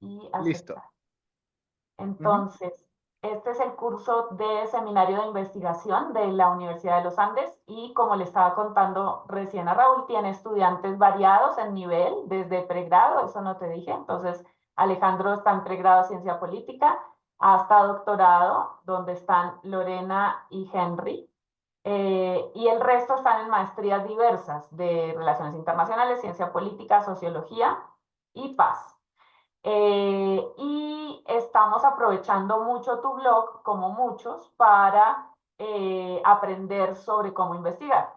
y Listo. aceptar. Ujú. Entonces, este es el curso de seminario de investigación de la Universidad de los Andes y como le estaba contando recién a Raúl, tiene estudiantes variados en nivel, desde pregrado, eso no te dije, entonces Alejandro está en pregrado de ciencia política, hasta doctorado, donde están Lorena y Henry, y el resto están en maestrías diversas de relaciones internacionales, ciencia política, sociología y paz. Y estamos aprovechando mucho tu blog, como muchos, para aprender sobre cómo investigar.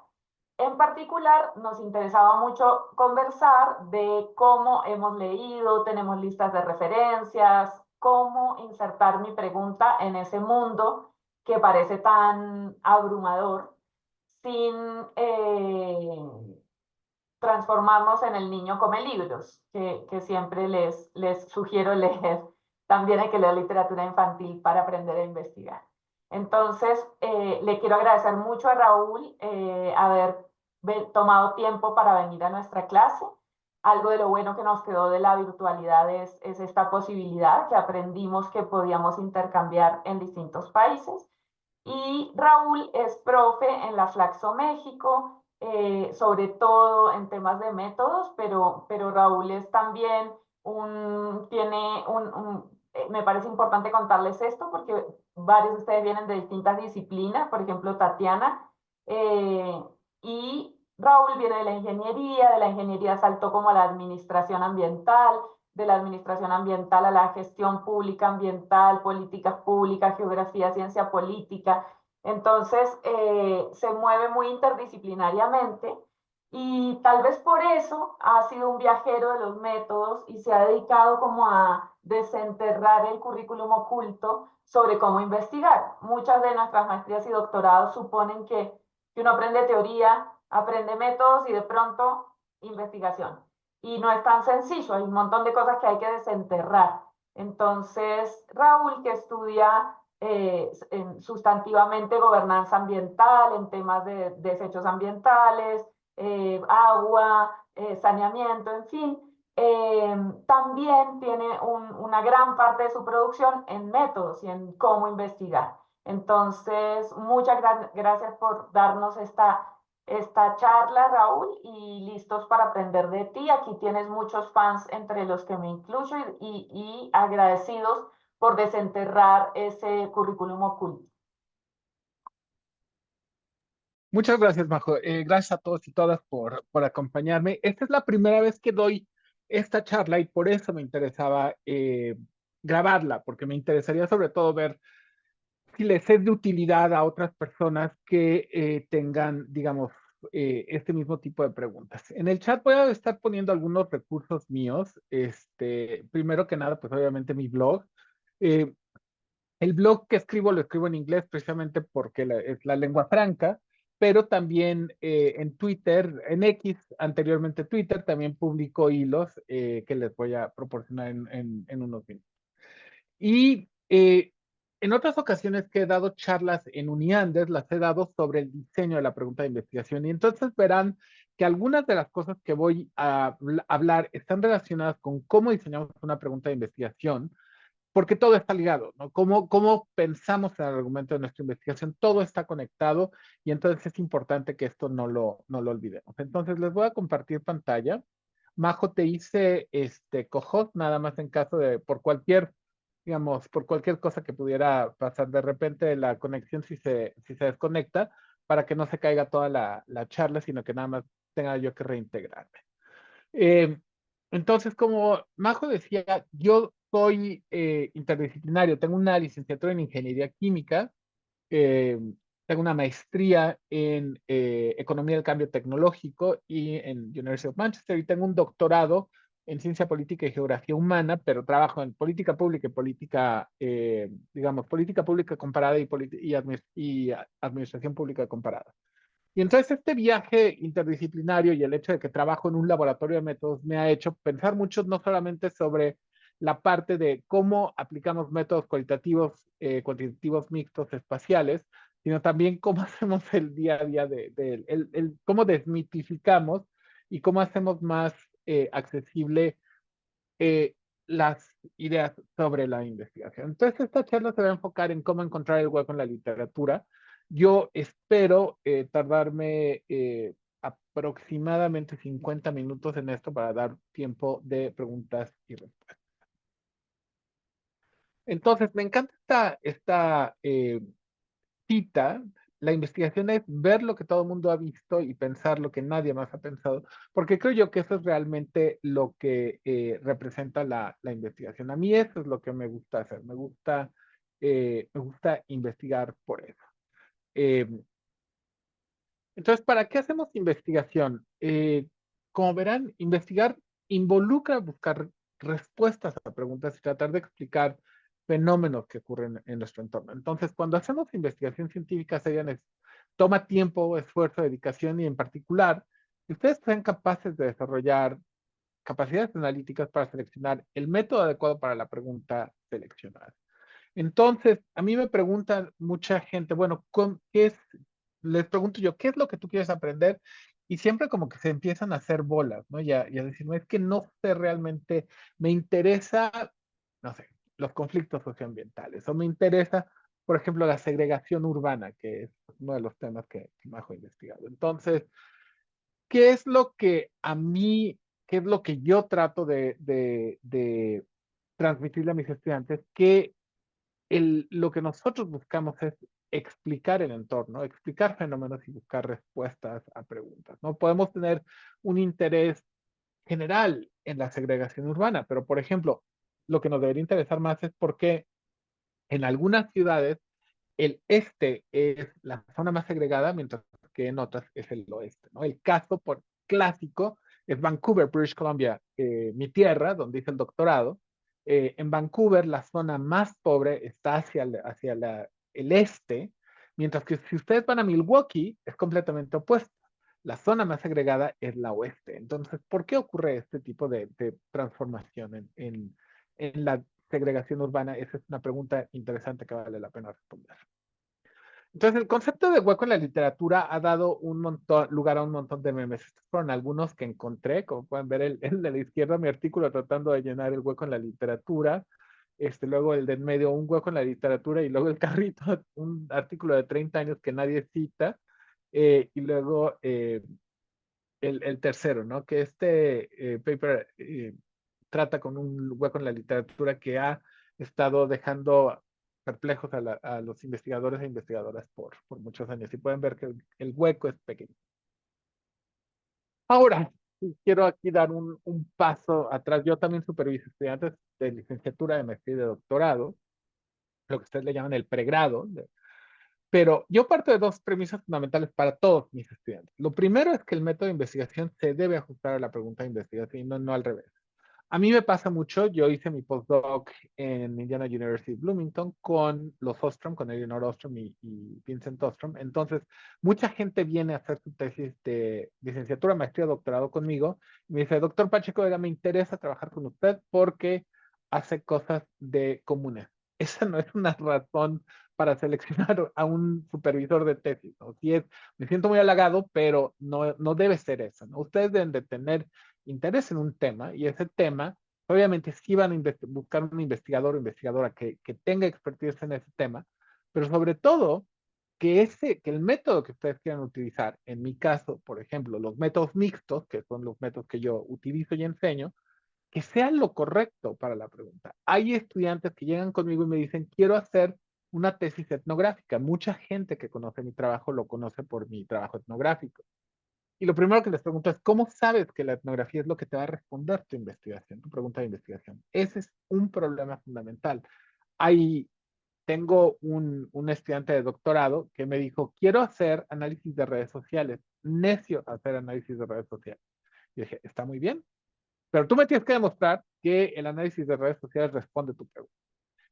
En particular, nos interesaba mucho conversar de cómo hemos leído, tenemos listas de referencias, cómo insertar mi pregunta en ese mundo que parece tan abrumador sin transformarnos en el niño come libros, que siempre les sugiero leer. También hay que leer literatura infantil para aprender a investigar. Entonces, le quiero agradecer mucho a Raúl haber tomado tiempo para venir a nuestra clase. Algo de lo bueno que nos quedó de la virtualidad es esta posibilidad que aprendimos que podíamos intercambiar en distintos países. Y Raúl es profe en la Flaxo México, sobre todo en temas de métodos, pero Raúl es también me parece importante contarles esto porque varios de ustedes vienen de distintas disciplinas, por ejemplo, Tatiana, eh, y Raúl viene de la ingeniería saltó como a la administración ambiental, de la administración ambiental a la gestión pública ambiental, políticas públicas, geografía, ciencia política. Entonces, se mueve muy interdisciplinariamente y tal vez por eso ha sido un viajero de los métodos y se ha dedicado como a desenterrar el currículum oculto sobre cómo investigar. Muchas de nuestras maestrías y doctorados suponen que uno aprende teoría, aprende métodos y de pronto investigación. Y no es tan sencillo, hay un montón de cosas que hay que desenterrar. Entonces, Raúl, que estudia sustantivamente gobernanza ambiental, en temas de desechos ambientales, agua, saneamiento, en fin, también tiene una gran parte de su producción en métodos y en cómo investigar. Entonces, muchas gracias por darnos esta charla, Raúl, y listos para aprender de ti. Aquí tienes muchos fans entre los que me incluyo y agradecidos por desenterrar ese currículum oculto. Muchas gracias, Majo. Gracias a todos y todas por acompañarme. Esta es la primera vez que doy esta charla y por eso me interesaba grabarla, porque me interesaría sobre todo ver si les es de utilidad a otras personas que tengan, digamos, este mismo tipo de preguntas. En el chat voy a estar poniendo algunos recursos míos. Primero que nada, pues obviamente mi blog. Eh, el blog que escribo lo escribo en inglés precisamente porque es la lengua franca, pero también en Twitter, en X, anteriormente Twitter, también publico hilos que les voy a proporcionar en unos minutos. Y en otras ocasiones que he dado charlas en Uniandes, las he dado sobre el diseño de la pregunta de investigación. Y entonces verán que algunas de las cosas que voy a hablar están relacionadas con cómo diseñamos una pregunta de investigación, porque todo está ligado, ¿no? Cómo pensamos en el argumento de nuestra investigación, todo está conectado y entonces es importante que esto no lo olvidemos. Entonces les voy a compartir pantalla. Majo, te hice co-host, nada más en caso de, digamos, por cualquier cosa que pudiera pasar de repente la conexión si se desconecta, para que no se caiga toda la charla, sino que nada más tenga yo que reintegrarme. Eh, entonces, como Majo decía, yo soy interdisciplinario, tengo una licenciatura en ingeniería química, eh, tengo una maestría en economía del cambio tecnológico y en University of Manchester y tengo un doctorado en ciencia política y geografía humana, pero trabajo en política pública y política, digamos, política pública comparada y administración pública comparada. Y entonces este viaje interdisciplinario y el hecho de que trabajo en un laboratorio de métodos me ha hecho pensar mucho no solamente sobre la parte de cómo aplicamos métodos cualitativos, cuantitativos mixtos espaciales, sino también cómo hacemos el día a día cómo desmitificamos y cómo hacemos más accesible eh, las ideas sobre la investigación. Entonces, esta charla se va a enfocar en cómo encontrar el hueco en la literatura. Yo espero tardarme aproximadamente 50 minutos en esto para dar tiempo de preguntas y respuestas. Entonces, me encanta esta cita. La investigación es ver lo que todo el mundo ha visto y pensar lo que nadie más ha pensado, porque creo yo que eso es realmente lo que representa la investigación. A mí eso es lo que me gusta hacer, me gusta investigar por eso. Eh, entonces, ¿para qué hacemos investigación? Como verán, investigar involucra buscar respuestas a preguntas y tratar de explicar fenómenos que ocurren en nuestro entorno. Entonces, cuando hacemos investigación científica, toma tiempo, esfuerzo, dedicación y en particular, si ustedes sean capaces de desarrollar capacidades analíticas para seleccionar el método adecuado para la pregunta seleccionada. Entonces, a mí me preguntan mucha gente, bueno, les pregunto yo, ¿qué es lo que tú quieres aprender? Y siempre como que se empiezan a hacer bolas, ¿no? Y a decirme, es que no sé realmente, me interesa, no sé, los conflictos socioambientales, o me interesa, por ejemplo, la segregación urbana, que es uno de los temas que más he investigado. Entonces, ¿qué es lo que a mí, qué es lo que yo trato de transmitirle a mis estudiantes? Que lo que nosotros buscamos es explicar el entorno, explicar fenómenos y buscar respuestas a preguntas. No podemos tener un interés general en la segregación urbana, pero por ejemplo, lo que nos debería interesar más es por qué en algunas ciudades el este es la zona más segregada, mientras que en otras es el oeste, ¿no? El caso por clásico es Vancouver, British Columbia, mi tierra, donde hice el doctorado. En Vancouver, la zona más pobre está el este, mientras que si ustedes van a Milwaukee, es completamente opuesto. La zona más segregada es la oeste. Entonces, ¿por qué ocurre este tipo de transformación en la segregación urbana? Esa es una pregunta interesante que vale la pena responder. Entonces, el concepto de hueco en la literatura ha dado lugar a un montón de memes. Estos fueron algunos que encontré, como pueden ver, el de la izquierda, mi artículo tratando de llenar el hueco en la literatura. Luego el de en medio, un hueco en la literatura, y luego el carrito, un artículo de 30 años que nadie cita. Y luego el tercero, ¿no? Que este paper trata con un hueco en la literatura que ha estado dejando perplejos a los investigadores e investigadoras por muchos años. Y pueden ver que el hueco es pequeño. Ahora, quiero aquí dar un paso atrás. Yo también superviso estudiantes de licenciatura, de maestría y de doctorado, lo que ustedes le llaman el pregrado. Pero yo parto de dos premisas fundamentales para todos mis estudiantes. Lo primero es que el método de investigación se debe ajustar a la pregunta de investigación y no al revés. A mí me pasa mucho, yo hice mi postdoc en Indiana University Bloomington con los Ostrom, con Elinor Ostrom y Vincent Ostrom. Entonces, mucha gente viene a hacer su tesis de licenciatura, maestría, doctorado conmigo y me dice, doctor Pacheco, oiga, me interesa trabajar con usted porque hace cosas de comunes. Esa no es una razón para seleccionar a un supervisor de tesis, ¿no? Si es, me siento muy halagado, pero no debe ser eso, ¿no? Ustedes deben de tener interés en un tema y ese tema, obviamente sí van a buscar un investigador o investigadora que tenga expertise en ese tema, pero sobre todo que el método que ustedes quieran utilizar, en mi caso, por ejemplo, los métodos mixtos, que son los métodos que yo utilizo y enseño, que sea lo correcto para la pregunta. Hay estudiantes que llegan conmigo y me dicen, quiero hacer una tesis etnográfica. Mucha gente que conoce mi trabajo lo conoce por mi trabajo etnográfico. Y lo primero que les pregunto es, ¿cómo sabes que la etnografía es lo que te va a responder tu investigación, tu pregunta de investigación? Ese es un problema fundamental. Ahí tengo un estudiante de doctorado que me dijo, quiero hacer análisis de redes sociales, necio hacer análisis de redes sociales. Y dije, está muy bien, pero tú me tienes que demostrar que el análisis de redes sociales responde a tu pregunta.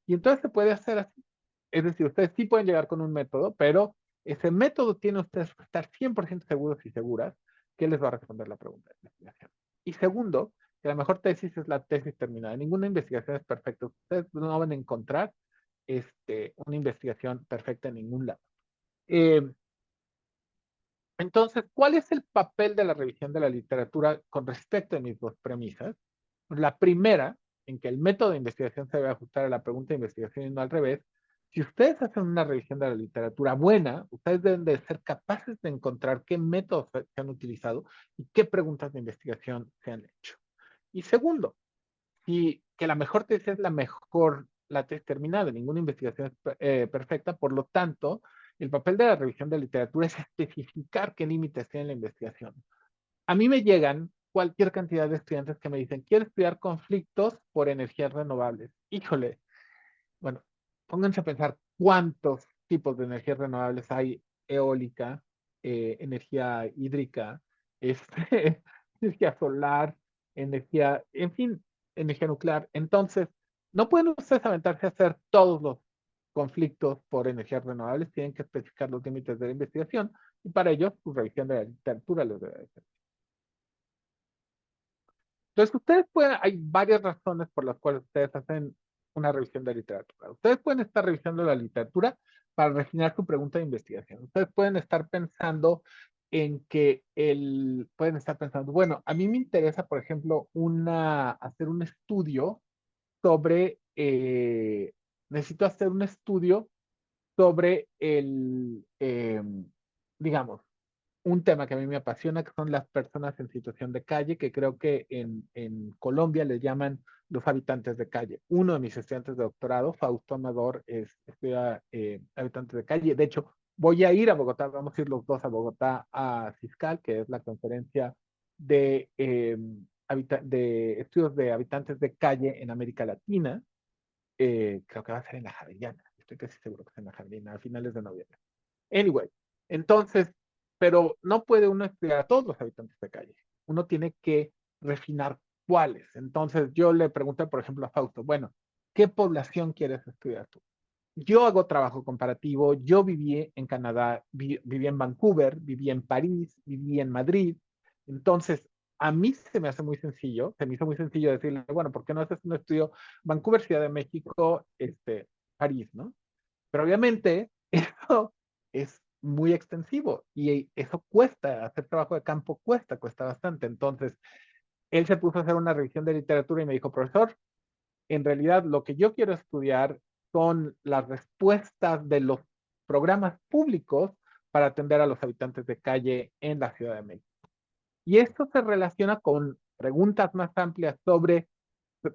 Y entonces se puede hacer así. Es decir, ustedes sí pueden llegar con un método, pero ese método tiene ustedes que estar 100% seguros y seguras que les va a responder la pregunta de investigación. Y segundo, que la mejor tesis es la tesis terminada. Ninguna investigación es perfecta. Ustedes no van a encontrar una investigación perfecta en ningún lado. Eh, entonces, ¿cuál es el papel de la revisión de la literatura con respecto a mis dos premisas? La primera en que el método de investigación se debe ajustar a la pregunta de investigación y no al revés, si ustedes hacen una revisión de la literatura buena, ustedes deben de ser capaces de encontrar qué métodos se han utilizado y qué preguntas de investigación se han hecho. Y segundo, y que la mejor tesis es la tesis terminada, ninguna investigación es perfecta, por lo tanto, el papel de la revisión de literatura es especificar qué límites tiene la investigación. A mí me llegan cualquier cantidad de estudiantes que me dicen, quiero estudiar conflictos por energías renovables. Híjole, bueno, pónganse a pensar cuántos tipos de energías renovables hay: eólica, energía hídrica, este, energía solar, energía, en fin, energía nuclear. Entonces, no pueden ustedes aventarse a hacer todos los conflictos por energías renovables, tienen que especificar los límites de la investigación y para ello, su revisión de la literatura les debe hacer. Entonces, ustedes pueden, hay varias razones por las cuales ustedes hacen una revisión de literatura. Ustedes pueden estar revisando la literatura para refinar su pregunta de investigación. Ustedes pueden estar pensando pueden estar pensando, bueno, a mí me interesa, por ejemplo, hacer un estudio sobre, necesito hacer un estudio sobre digamos, un tema que a mí me apasiona, que son las personas en situación de calle, que creo que en Colombia le llaman los habitantes de calle. Uno de mis estudiantes de doctorado, Fausto Amador, estudia habitantes de calle. De hecho, voy a ir a Bogotá, vamos a ir los dos a Bogotá a CISCAL, que es la conferencia de estudios de habitantes de calle en América Latina. Creo que va a ser en la Javeriana, estoy casi seguro que es en la Javeriana, a finales de noviembre. Anyway, entonces, pero no puede uno estudiar a todos los habitantes de calle. Uno tiene que refinar cuáles. Entonces, yo le pregunté, por ejemplo, a Fausto, bueno, ¿qué población quieres estudiar tú? Yo hago trabajo comparativo, yo viví en Canadá, viví en Vancouver, viví en París, viví en Madrid. Entonces, a mí se me hace muy sencillo, se me hizo muy sencillo decirle, bueno, ¿por qué no haces un estudio Vancouver, Ciudad de México, París, ¿no? Pero obviamente eso es muy extensivo y eso cuesta, hacer trabajo de campo cuesta bastante. Entonces, él se puso a hacer una revisión de literatura y me dijo, profesor, en realidad lo que yo quiero estudiar son las respuestas de los programas públicos para atender a los habitantes de calle en la Ciudad de México. Y esto se relaciona con preguntas más amplias sobre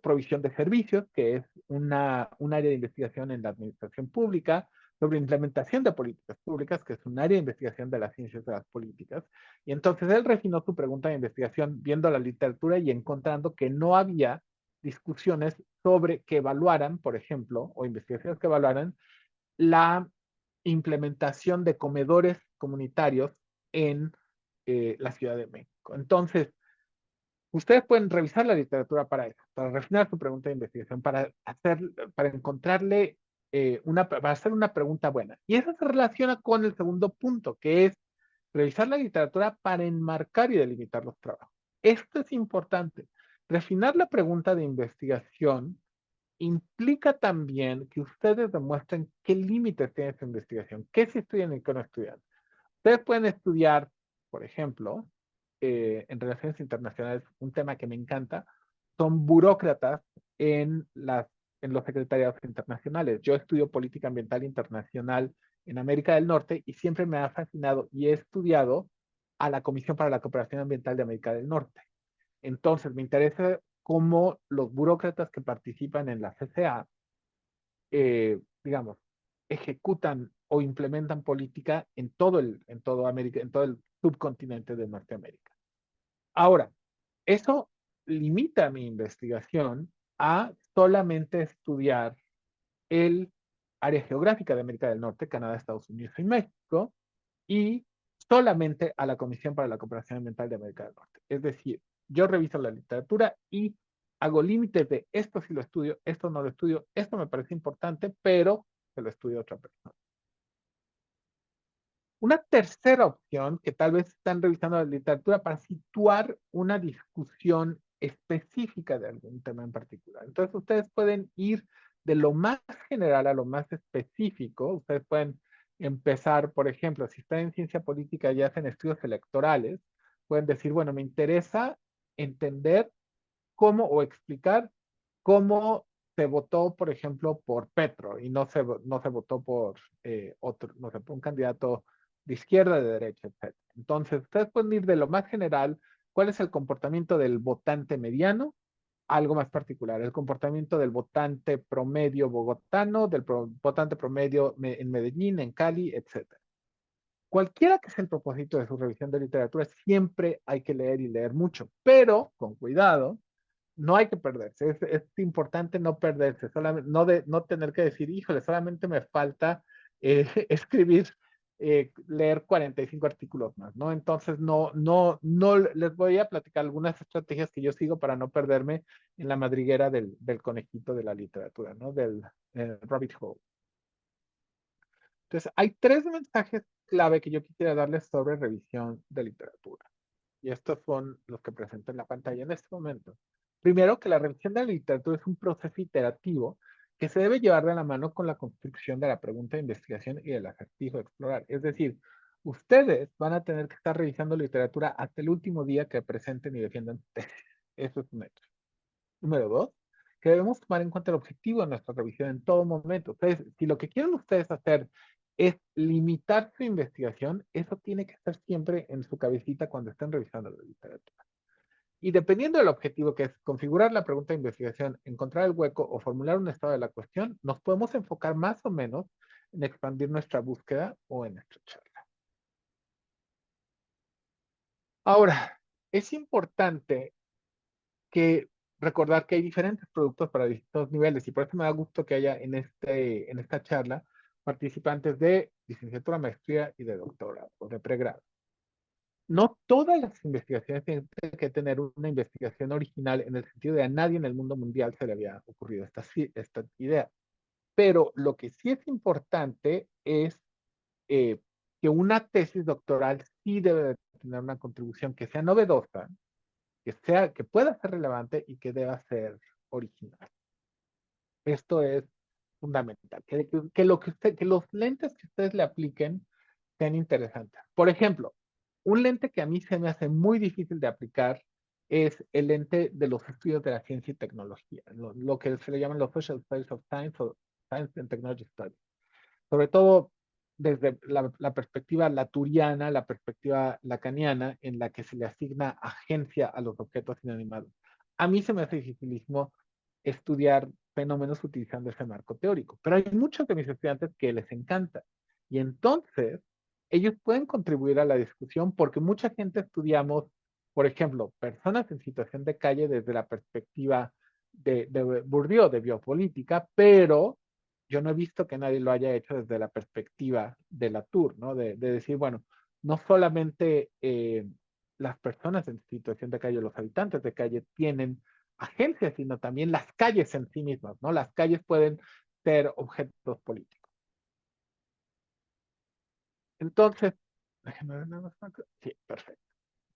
provisión de servicios, que es un área de investigación en la administración pública, sobre implementación de políticas públicas, que es un área de investigación de las ciencias de las políticas. Y entonces él refinó su pregunta de investigación viendo la literatura y encontrando que no había discusiones sobre que evaluaran, por ejemplo, o investigaciones que evaluaran la implementación de comedores comunitarios en la Ciudad de México. Entonces, ustedes pueden revisar la literatura para eso, para refinar su pregunta de investigación, para encontrarle para hacer una pregunta buena. Y eso se relaciona con el segundo punto, que es revisar la literatura para enmarcar y delimitar los trabajos. Esto es importante. Refinar la pregunta de investigación implica también que ustedes demuestren qué límites tiene su investigación, qué se estudian y qué no estudian. Ustedes pueden estudiar, por ejemplo, en relaciones internacionales, un tema que me encanta, son burócratas en, en los secretariados internacionales. Yo estudio política ambiental internacional en América del Norte y siempre me ha fascinado y he estudiado a la Comisión para la Cooperación Ambiental de América del Norte. Entonces, me interesa cómo los burócratas que participan en la CCA, digamos, ejecutan o implementan política en todo el subcontinente de Norteamérica. Ahora, eso limita mi investigación a solamente estudiar el área geográfica de América del Norte, Canadá, Estados Unidos y México, y solamente a la Comisión para la Cooperación Ambiental de América del Norte. Es decir, yo reviso la literatura y hago límites de esto sí lo estudio, esto no lo estudio, esto me parece importante, pero se lo estudia otra persona. Una tercera opción, que tal vez están revisando la literatura para situar una discusión específica de algún tema en particular. Entonces, ustedes pueden ir de lo más general a lo más específico. Ustedes pueden empezar, por ejemplo, si están en ciencia política y hacen estudios electorales, pueden decir, bueno, me interesa entender cómo o explicar cómo se votó, por ejemplo, por Petro y no se votó por otro, no sé, por un candidato de izquierda, de derecha, etc. Entonces, ustedes pueden ir de lo más general, cuál es el comportamiento del votante mediano, a algo más particular, el comportamiento del votante promedio bogotano, votante promedio en Medellín, en Cali, etc. Cualquiera que sea el propósito de su revisión de literatura, siempre hay que leer y leer mucho, pero con cuidado, no hay que perderse. Es importante no perderse, solamente, no tener que decir, híjole, solamente me falta escribir, leer 45 artículos más, ¿no? Entonces, no les voy a platicar algunas estrategias que yo sigo para no perderme en la madriguera del conejito de la literatura, ¿no? Del rabbit hole. Entonces, hay tres mensajes clave que yo quisiera darles sobre revisión de literatura. Y estos son los que presento en la pantalla en este momento. Primero, que la revisión de la literatura es un proceso iterativo que se debe llevar de la mano con la construcción de la pregunta de investigación y del acertijo de explorar. Es decir, ustedes van a tener que estar revisando literatura hasta el último día que presenten y defiendan tesis. Eso es un hecho. Número dos, que debemos tomar en cuenta el objetivo de nuestra revisión en todo momento. Entonces, si lo que quieren ustedes hacer es limitar su investigación, eso tiene que estar siempre en su cabecita cuando estén revisando la literatura. Y dependiendo del objetivo, que es configurar la pregunta de investigación, encontrar el hueco o formular un estado de la cuestión, nos podemos enfocar más o menos en expandir nuestra búsqueda o en nuestra charla. Ahora, es importante que recordar que hay diferentes productos para distintos niveles y por eso me da gusto que haya en esta charla participantes de licenciatura, maestría y de doctorado o de pregrado. No todas las investigaciones tienen que tener una investigación original en el sentido de a nadie en el mundo mundial se le había ocurrido esta idea. Pero lo que sí es importante es eh, que una tesis doctoral sí debe de tener una contribución que sea novedosa, que pueda ser relevante y que deba ser original. Esto es fundamental. Que los lentes que ustedes le apliquen sean interesantes. Por ejemplo, un lente que a mí se me hace muy difícil de aplicar es el lente de los estudios de la ciencia y tecnología, lo que se le llaman los Social Studies of Science o Science and Technology Studies. Sobre todo desde la perspectiva laturiana, la perspectiva lacaniana, en la que se le asigna agencia a los objetos inanimados. A mí se me hace dificilísimo estudiar fenómenos utilizando ese marco teórico, pero hay muchos de mis estudiantes que les encanta. Y entonces, ellos pueden contribuir a la discusión porque mucha gente estudiamos, por ejemplo, personas en situación de calle desde la perspectiva de Bourdieu, de biopolítica, pero yo no he visto que nadie lo haya hecho desde la perspectiva de Latour, ¿no? De decir, bueno, no solamente las personas en situación de calle, los habitantes de calle tienen agencias, sino también las calles en sí mismas, ¿no? Las calles pueden ser objetos políticos. Entonces, déjenme ver nada más. Sí, perfecto.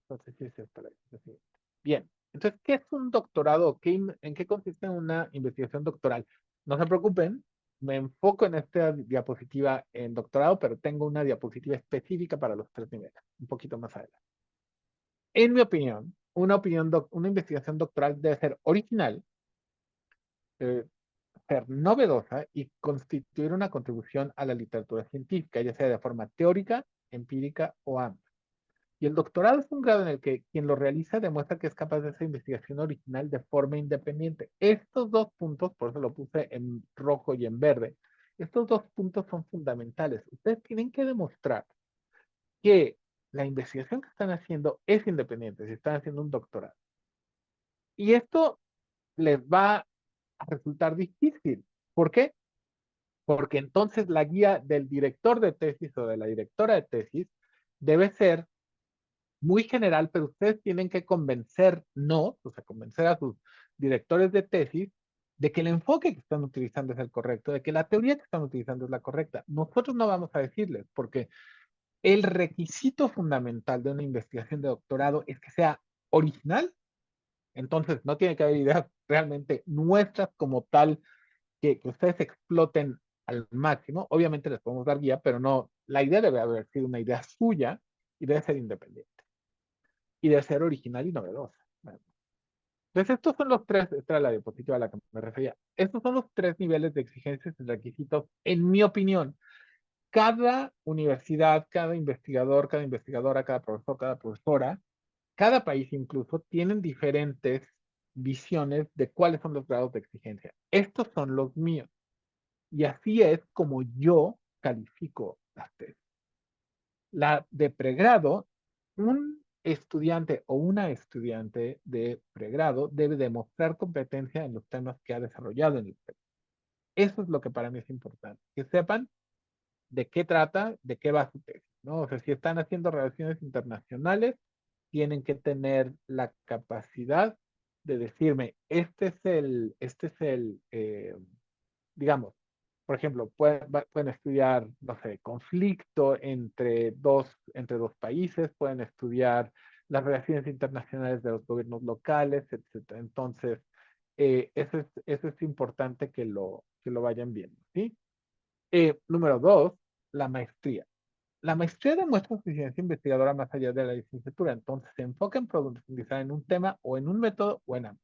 Entonces, sí es esta la siguiente. Bien. Entonces, ¿qué es un doctorado? ¿En qué consiste una investigación doctoral? No se preocupen, me enfoco en esta diapositiva en doctorado, pero tengo una diapositiva específica para los tres niveles, un poquito más adelante. En mi opinión, una investigación doctoral debe ser original, eh, ser novedosa y constituir una contribución a la literatura científica, ya sea de forma teórica, empírica o amplia. Y el doctorado es un grado en el que quien lo realiza demuestra que es capaz de hacer investigación original de forma independiente. Estos dos puntos, por eso lo puse en rojo y en verde, estos dos puntos son fundamentales. Ustedes tienen que demostrar que la investigación que están haciendo es independiente, si están haciendo un doctorado. Y esto les va a resultar difícil. ¿Por qué? Porque entonces la guía del director de tesis o de la directora de tesis debe ser muy general, pero ustedes tienen que convencernos, o sea, convencer a sus directores de tesis de que el enfoque que están utilizando es el correcto, de que la teoría que están utilizando es la correcta. Nosotros no vamos a decirles, porque el requisito fundamental de una investigación de doctorado es que sea original. Entonces, no tiene que haber ideas realmente nuestras como tal que ustedes exploten al máximo. Obviamente les podemos dar guía, pero no, la idea debe haber sido una idea suya y debe ser independiente. Y debe ser original y novedosa. Entonces, estos son los tres, esta era la diapositiva a la que me refería. Estos son los tres niveles de exigencias y requisitos, en mi opinión. Cada universidad, cada investigador, cada investigadora, cada profesor, cada profesora, cada país incluso, tienen diferentes visiones de cuáles son los grados de exigencia. Estos son los míos. Y así es como yo califico las tesis. La de pregrado, un estudiante o una estudiante de pregrado debe demostrar competencia en los temas que ha desarrollado en el pregrado. Eso es lo que para mí es importante, que sepan de qué trata, de qué va su tesis, ¿no? O sea, si están haciendo relaciones internacionales, tienen que tener la capacidad de decirme, digamos, por ejemplo, pueden estudiar, no sé, conflicto entre dos países, pueden estudiar las relaciones internacionales de los gobiernos locales, etcétera. Entonces, eso es importante que lo vayan viendo, ¿sí? Número dos, la maestría. La maestría demuestra suficiencia investigadora más allá de la licenciatura, entonces se enfoca en profundizar en un tema o en un método o en ambos.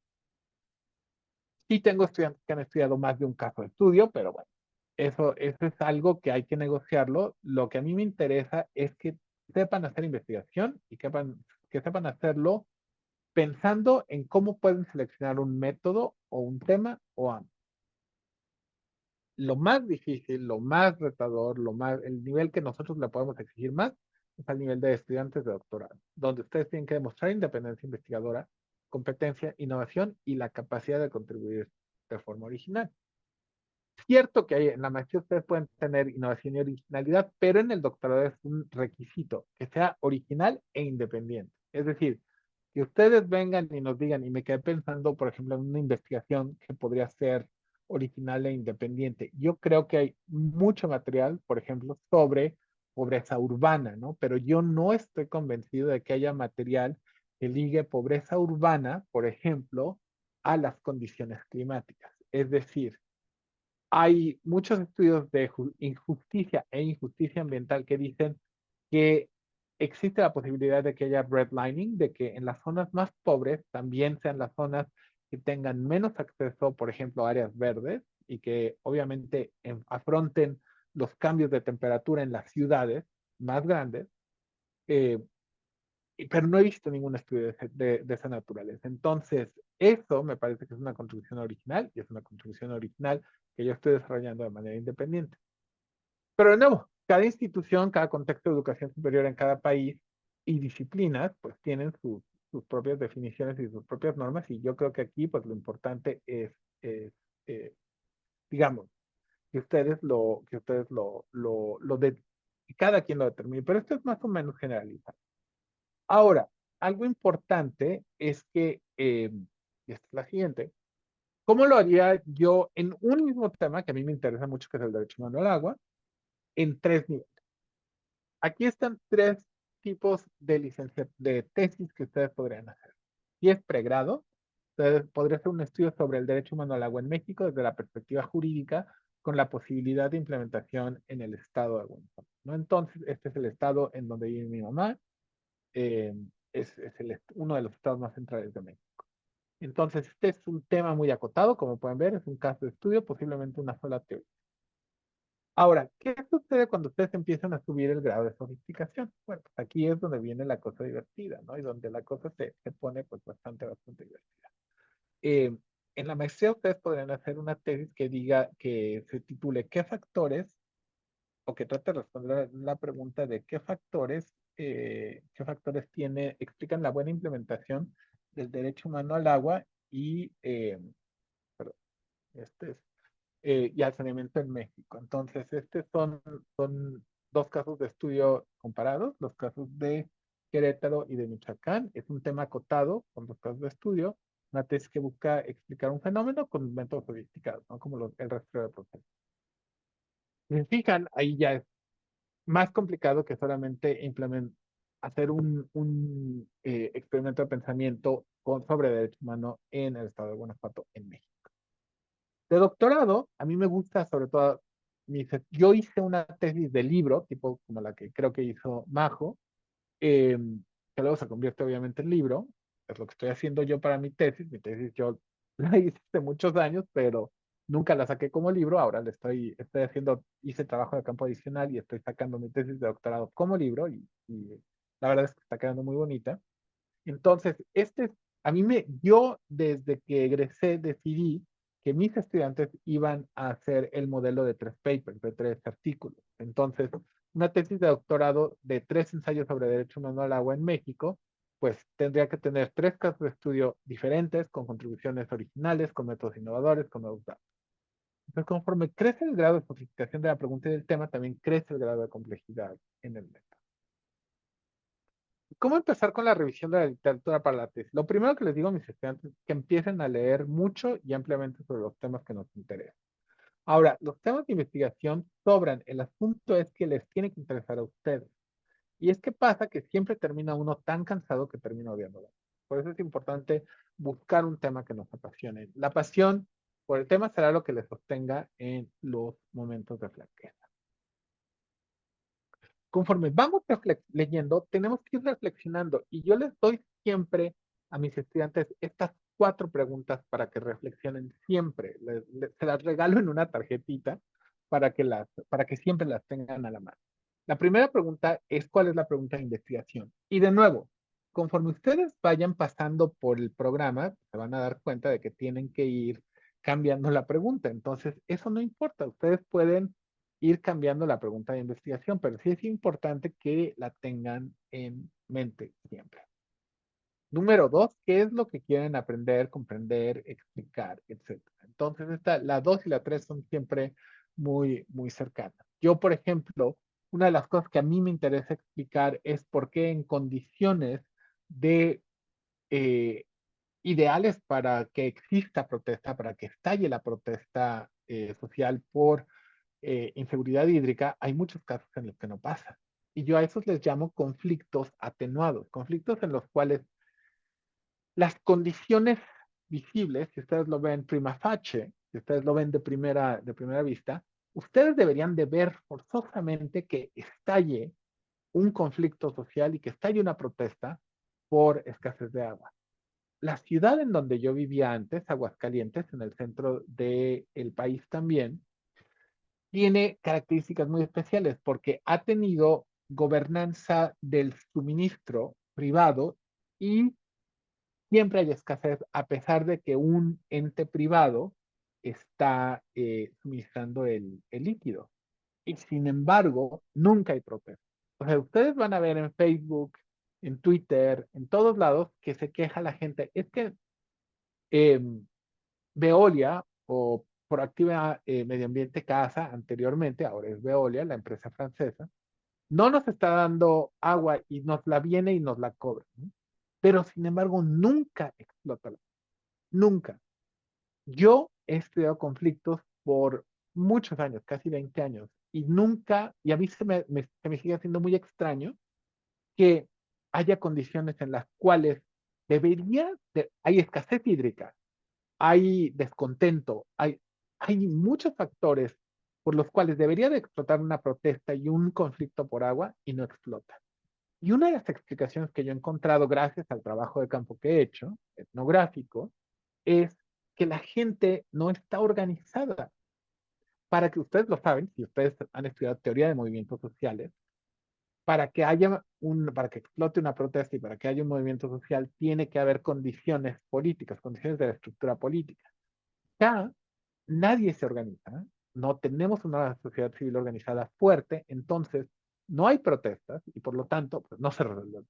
Sí tengo estudiantes que han estudiado más de un caso de estudio, pero bueno, eso es algo que hay que negociarlo. Lo que a mí me interesa es que sepan hacer investigación y que sepan hacerlo pensando en cómo pueden seleccionar un método o un tema o ambos. Lo más difícil, lo más retador, el nivel que nosotros le podemos exigir más es al nivel de estudiantes de doctorado, donde ustedes tienen que demostrar independencia investigadora, competencia, innovación y la capacidad de contribuir de forma original. Cierto que en la maestría ustedes pueden tener innovación y originalidad, pero en el doctorado es un requisito que sea original e independiente. Es decir, que ustedes vengan y nos digan, y me quedé pensando, por ejemplo, en una investigación que podría ser original e independiente. Yo creo que hay mucho material, por ejemplo, sobre pobreza urbana, ¿no? Pero yo no estoy convencido de que haya material que ligue pobreza urbana, por ejemplo, a las condiciones climáticas. Es decir, hay muchos estudios de injusticia e injusticia ambiental que dicen que existe la posibilidad de que haya redlining, de que en las zonas más pobres también sean las zonas que tengan menos acceso, por ejemplo, a áreas verdes y que obviamente afronten los cambios de temperatura en las ciudades más grandes. eh, pero no he visto ningún estudio de esa naturaleza. Entonces, eso me parece que es una contribución original y es una contribución original que yo estoy desarrollando de manera independiente. Pero de nuevo, cada institución, cada contexto de educación superior en cada país y disciplinas, pues tienen sus propias definiciones y sus propias normas y yo creo que aquí, pues lo importante es digamos, que cada quien lo determine, pero esto es más o menos generalizado. Ahora, algo importante es que, y esta es la siguiente, ¿cómo lo haría yo en un mismo tema que a mí me interesa mucho, que es el derecho humano al agua, en tres niveles? Aquí están tres tipos de tesis que ustedes podrían hacer. Si es pregrado, ustedes podrían hacer un estudio sobre el derecho humano al agua en México desde la perspectiva jurídica, con la posibilidad de implementación en el estado de Guanajuato, ¿no? Entonces, este es el estado en donde vive mi mamá, eh, uno de los estados más centrales de México. Entonces, este es un tema muy acotado, como pueden ver, es un caso de estudio, posiblemente una sola teoría. Ahora, ¿qué sucede cuando ustedes empiezan a subir el grado de sofisticación? Bueno, pues aquí es donde viene la cosa divertida, ¿no? Y donde la cosa se pone pues bastante divertida. Eh, en la maestría ustedes podrían hacer una tesis que diga, que se titule ¿qué factores? O que trate de responder la pregunta de qué factores explican la buena implementación del derecho humano al agua perdón, este es, y al saneamiento en México. Entonces, son dos casos de estudio comparados, los casos de Querétaro y de Michoacán. Es un tema acotado con dos casos de estudio, una tesis que busca explicar un fenómeno con métodos sofisticados, ¿no? Como el resto de procesos. Si se fijan, ahí ya es más complicado que solamente hacer un experimento de pensamiento sobre derecho humano en el estado de Guanajuato, en México. De doctorado, a mí me gusta sobre todo, yo hice una tesis de libro, tipo como la que creo que hizo Majo, que luego se convierte obviamente en libro, es lo que estoy haciendo yo para mi tesis. Mi tesis yo la hice hace muchos años, pero nunca la saqué como libro. Ahora estoy haciendo, hice trabajo de campo adicional y estoy sacando mi tesis de doctorado como libro y la verdad es que está quedando muy bonita. Entonces, yo desde que egresé decidí que mis estudiantes iban a hacer el modelo de 3 papers, de 3 artículos. Entonces, una tesis de doctorado de 3 ensayos sobre derecho humano al agua en México, pues tendría que tener 3 casos de estudio diferentes, con contribuciones originales, con métodos innovadores, con nuevos datos. Entonces, conforme crece el grado de sofisticación de la pregunta y del tema, también crece el grado de complejidad en el método. ¿Cómo empezar con la revisión de la literatura para la tesis? Lo primero que les digo a mis estudiantes es que empiecen a leer mucho y ampliamente sobre los temas que nos interesan. Ahora, los temas de investigación sobran. El asunto es que les tiene que interesar a ustedes. Y es que pasa que siempre termina uno tan cansado que termina odiándolo. Por eso es importante buscar un tema que nos apasione. La pasión por el tema será lo que les sostenga en los momentos de flaqueza. Conforme vamos leyendo, tenemos que ir reflexionando. Y yo les doy siempre a mis estudiantes estas 4 preguntas para que reflexionen siempre. Se las regalo en una tarjetita para que siempre las tengan a la mano. La primera pregunta es: ¿cuál es la pregunta de investigación? Y de nuevo, conforme ustedes vayan pasando por el programa, se van a dar cuenta de que tienen que ir cambiando la pregunta. Entonces, eso no importa. Ustedes pueden ir cambiando la pregunta de investigación, pero sí es importante que la tengan en mente siempre. Número 2, ¿qué es lo que quieren aprender, comprender, explicar, etcétera? Entonces, la 2 y la 3 son siempre muy, muy cercanas. Yo, por ejemplo, una de las cosas que a mí me interesa explicar es por qué en condiciones de eh, ideales para que exista protesta, para que estalle la protesta social por inseguridad hídrica, hay muchos casos en los que no pasa. Y yo a esos les llamo conflictos atenuados, conflictos en los cuales las condiciones visibles, si ustedes lo ven prima facie, si ustedes lo ven de primera vista, ustedes deberían de ver forzosamente que estalle un conflicto social y que estalle una protesta por escasez de agua. La ciudad en donde yo vivía antes, Aguascalientes, en el centro del país también, tiene características muy especiales porque ha tenido gobernanza del suministro privado y siempre hay escasez a pesar de que un ente privado está suministrando el líquido. Y sin embargo, nunca hay protesta. O sea, ustedes van a ver en Facebook, en Twitter, en todos lados que se queja la gente. Es que eh, Veolia o Proactiva Medio Ambiente Casa, anteriormente, ahora es Veolia, la empresa francesa, no nos está dando agua y nos la viene y nos la cobra, ¿no? Pero sin embargo, nunca explota, nunca. Yo he estudiado conflictos por muchos años, casi 20 años, y nunca, y a mí se me sigue haciendo muy extraño que haya condiciones en las cuales hay escasez hídrica, hay descontento, hay muchos factores por los cuales debería de explotar una protesta y un conflicto por agua y no explota. Y una de las explicaciones que yo he encontrado gracias al trabajo de campo que he hecho, etnográfico, es que la gente no está organizada. Para que ustedes lo saben, si ustedes han estudiado teoría de movimientos sociales, para que explote una protesta y para que haya un movimiento social, tiene que haber condiciones políticas, condiciones de la estructura política. Ya nadie se organiza, no tenemos una sociedad civil organizada fuerte, entonces no hay protestas y por lo tanto pues, no se resuelven.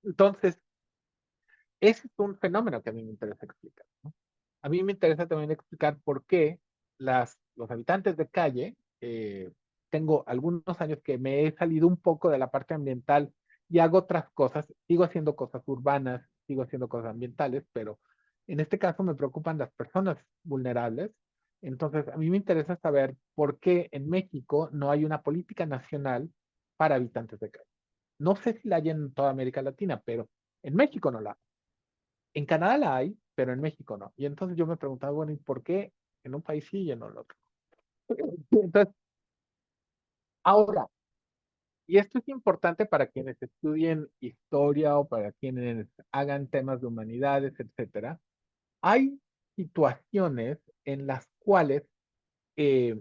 Entonces, ese es un fenómeno que a mí me interesa explicar, ¿no? A mí me interesa también explicar por qué los habitantes de calle, tengo algunos años que me he salido un poco de la parte ambiental y hago otras cosas, sigo haciendo cosas urbanas, sigo haciendo cosas ambientales, pero en este caso me preocupan las personas vulnerables. Entonces, a mí me interesa saber por qué en México no hay una política nacional para habitantes de calle. No sé si la hay en toda América Latina, pero en México no la hay. En Canadá la hay, pero en México no. Y entonces yo me preguntaba, bueno, ¿y por qué en un país sí y en el otro? Entonces, ahora, y esto es importante para quienes estudien historia o para quienes hagan temas de humanidades, etcétera. Hay situaciones en las cuales, eh,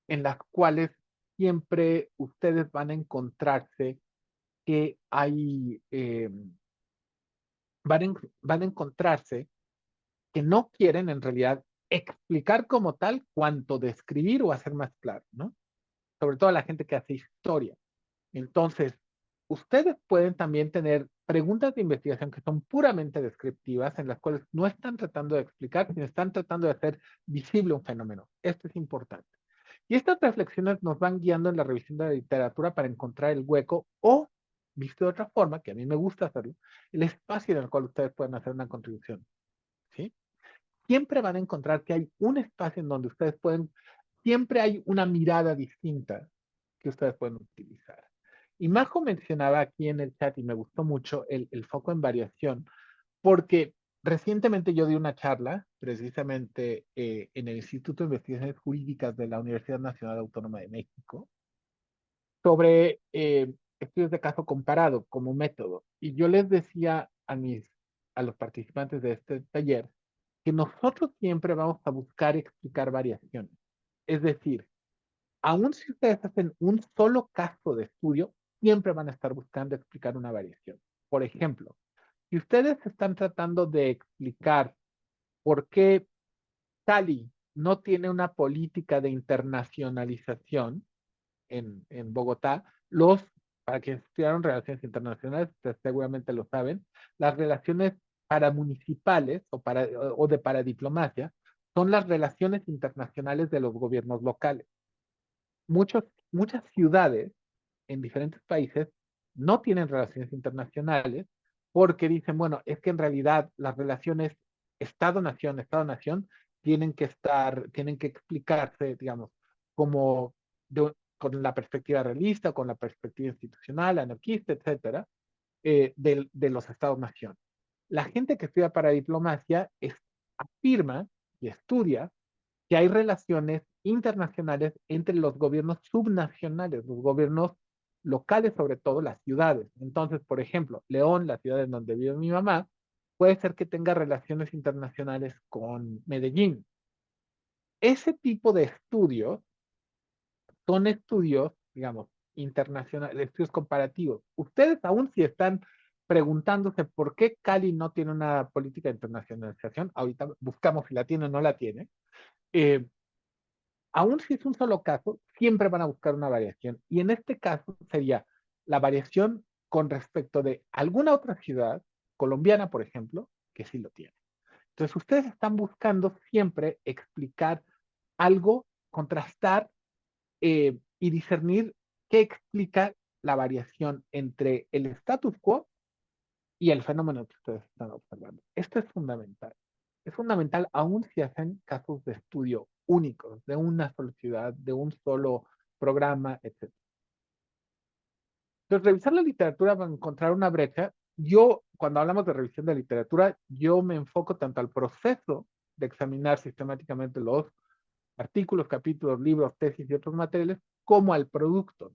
en las cuales siempre ustedes van a encontrarse que hay, van a encontrarse que no quieren en realidad explicar como tal cuanto describir o hacer más claro, ¿no? Sobre todo la gente que hace historia. Entonces, ustedes pueden también tener preguntas de investigación que son puramente descriptivas, en las cuales no están tratando de explicar, sino están tratando de hacer visible un fenómeno. Esto es importante. Y estas reflexiones nos van guiando en la revisión de la literatura para encontrar el hueco o, visto de otra forma, que a mí me gusta hacerlo, el espacio en el cual ustedes pueden hacer una contribución. ¿Sí? Siempre van a encontrar que hay un espacio en donde ustedes pueden, siempre hay una mirada distinta que ustedes pueden utilizar. Y Majo mencionaba aquí en el chat, y me gustó mucho, el foco en variación, porque recientemente yo di una charla, precisamente en el Instituto de Investigaciones Jurídicas de la Universidad Nacional Autónoma de México, sobre estudios de caso comparado como método. Y yo les decía a los participantes de este taller que nosotros siempre vamos a buscar explicar variaciones. Es decir, aun si ustedes hacen un solo caso de estudio, siempre van a estar buscando explicar una variación. Por ejemplo, si ustedes están tratando de explicar por qué Cali no tiene una política de internacionalización en Bogotá, para quienes estudiaron relaciones internacionales, ustedes seguramente lo saben, las relaciones paramunicipales o de paradiplomacia son las relaciones internacionales de los gobiernos locales. Muchas ciudades en diferentes países no tienen relaciones internacionales porque dicen, bueno, es que en realidad las relaciones Estado-nación, Estado-nación, tienen que explicarse, digamos, como con la perspectiva realista, con la perspectiva institucional, anarquista, etcétera, de los Estados-nación. La gente que estudia para diplomacia afirma y estudia que hay relaciones internacionales entre los gobiernos subnacionales, los gobiernos locales, sobre todo las ciudades. Entonces, por ejemplo, León, la ciudad en donde vive mi mamá, puede ser que tenga relaciones internacionales con Medellín. Ese tipo de estudios son estudios, digamos, internacionales, estudios comparativos. Ustedes aún si están preguntándose por qué Cali no tiene una política de internacionalización, ahorita buscamos si la tiene o no la tiene, eh, aún si es un solo caso, siempre van a buscar una variación. Y en este caso sería la variación con respecto de alguna otra ciudad, colombiana, por ejemplo, que sí lo tiene. Entonces, ustedes están buscando siempre explicar algo, contrastar y discernir qué explica la variación entre el status quo y el fenómeno que ustedes están observando. Esto es fundamental. Es fundamental aún si hacen casos de estudio únicos, de una sola ciudad, de un solo programa, etc. Entonces, revisar la literatura para encontrar una brecha. Yo, cuando hablamos de revisión de literatura, yo me enfoco tanto al proceso de examinar sistemáticamente los artículos, capítulos, libros, tesis y otros materiales, como al producto.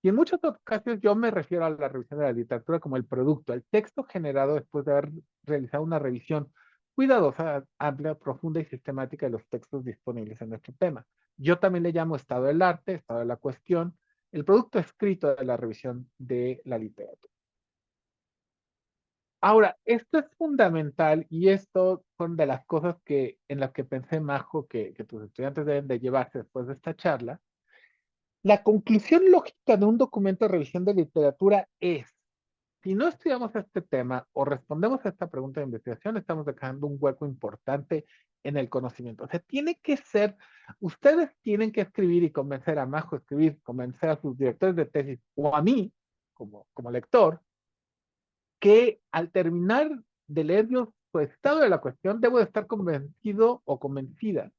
Y en muchas ocasiones yo me refiero a la revisión de la literatura como el producto, el texto generado después de haber realizado una revisión cuidadosa, amplia, profunda y sistemática de los textos disponibles en nuestro tema. Yo también le llamo estado del arte, estado de la cuestión, el producto escrito de la revisión de la literatura. Ahora, esto es fundamental y esto son de las cosas en las que pensé, Majo, que tus estudiantes deben de llevarse después de esta charla. La conclusión lógica de un documento de revisión de literatura es, si no estudiamos este tema o respondemos a esta pregunta de investigación, estamos dejando un hueco importante en el conocimiento. O sea, tiene que ser, ustedes tienen que escribir y convencer a Majo, escribir, convencer a sus directores de tesis o a mí, como lector, que al terminar de leer yo su estado de la cuestión, debo de estar convencido o convencida,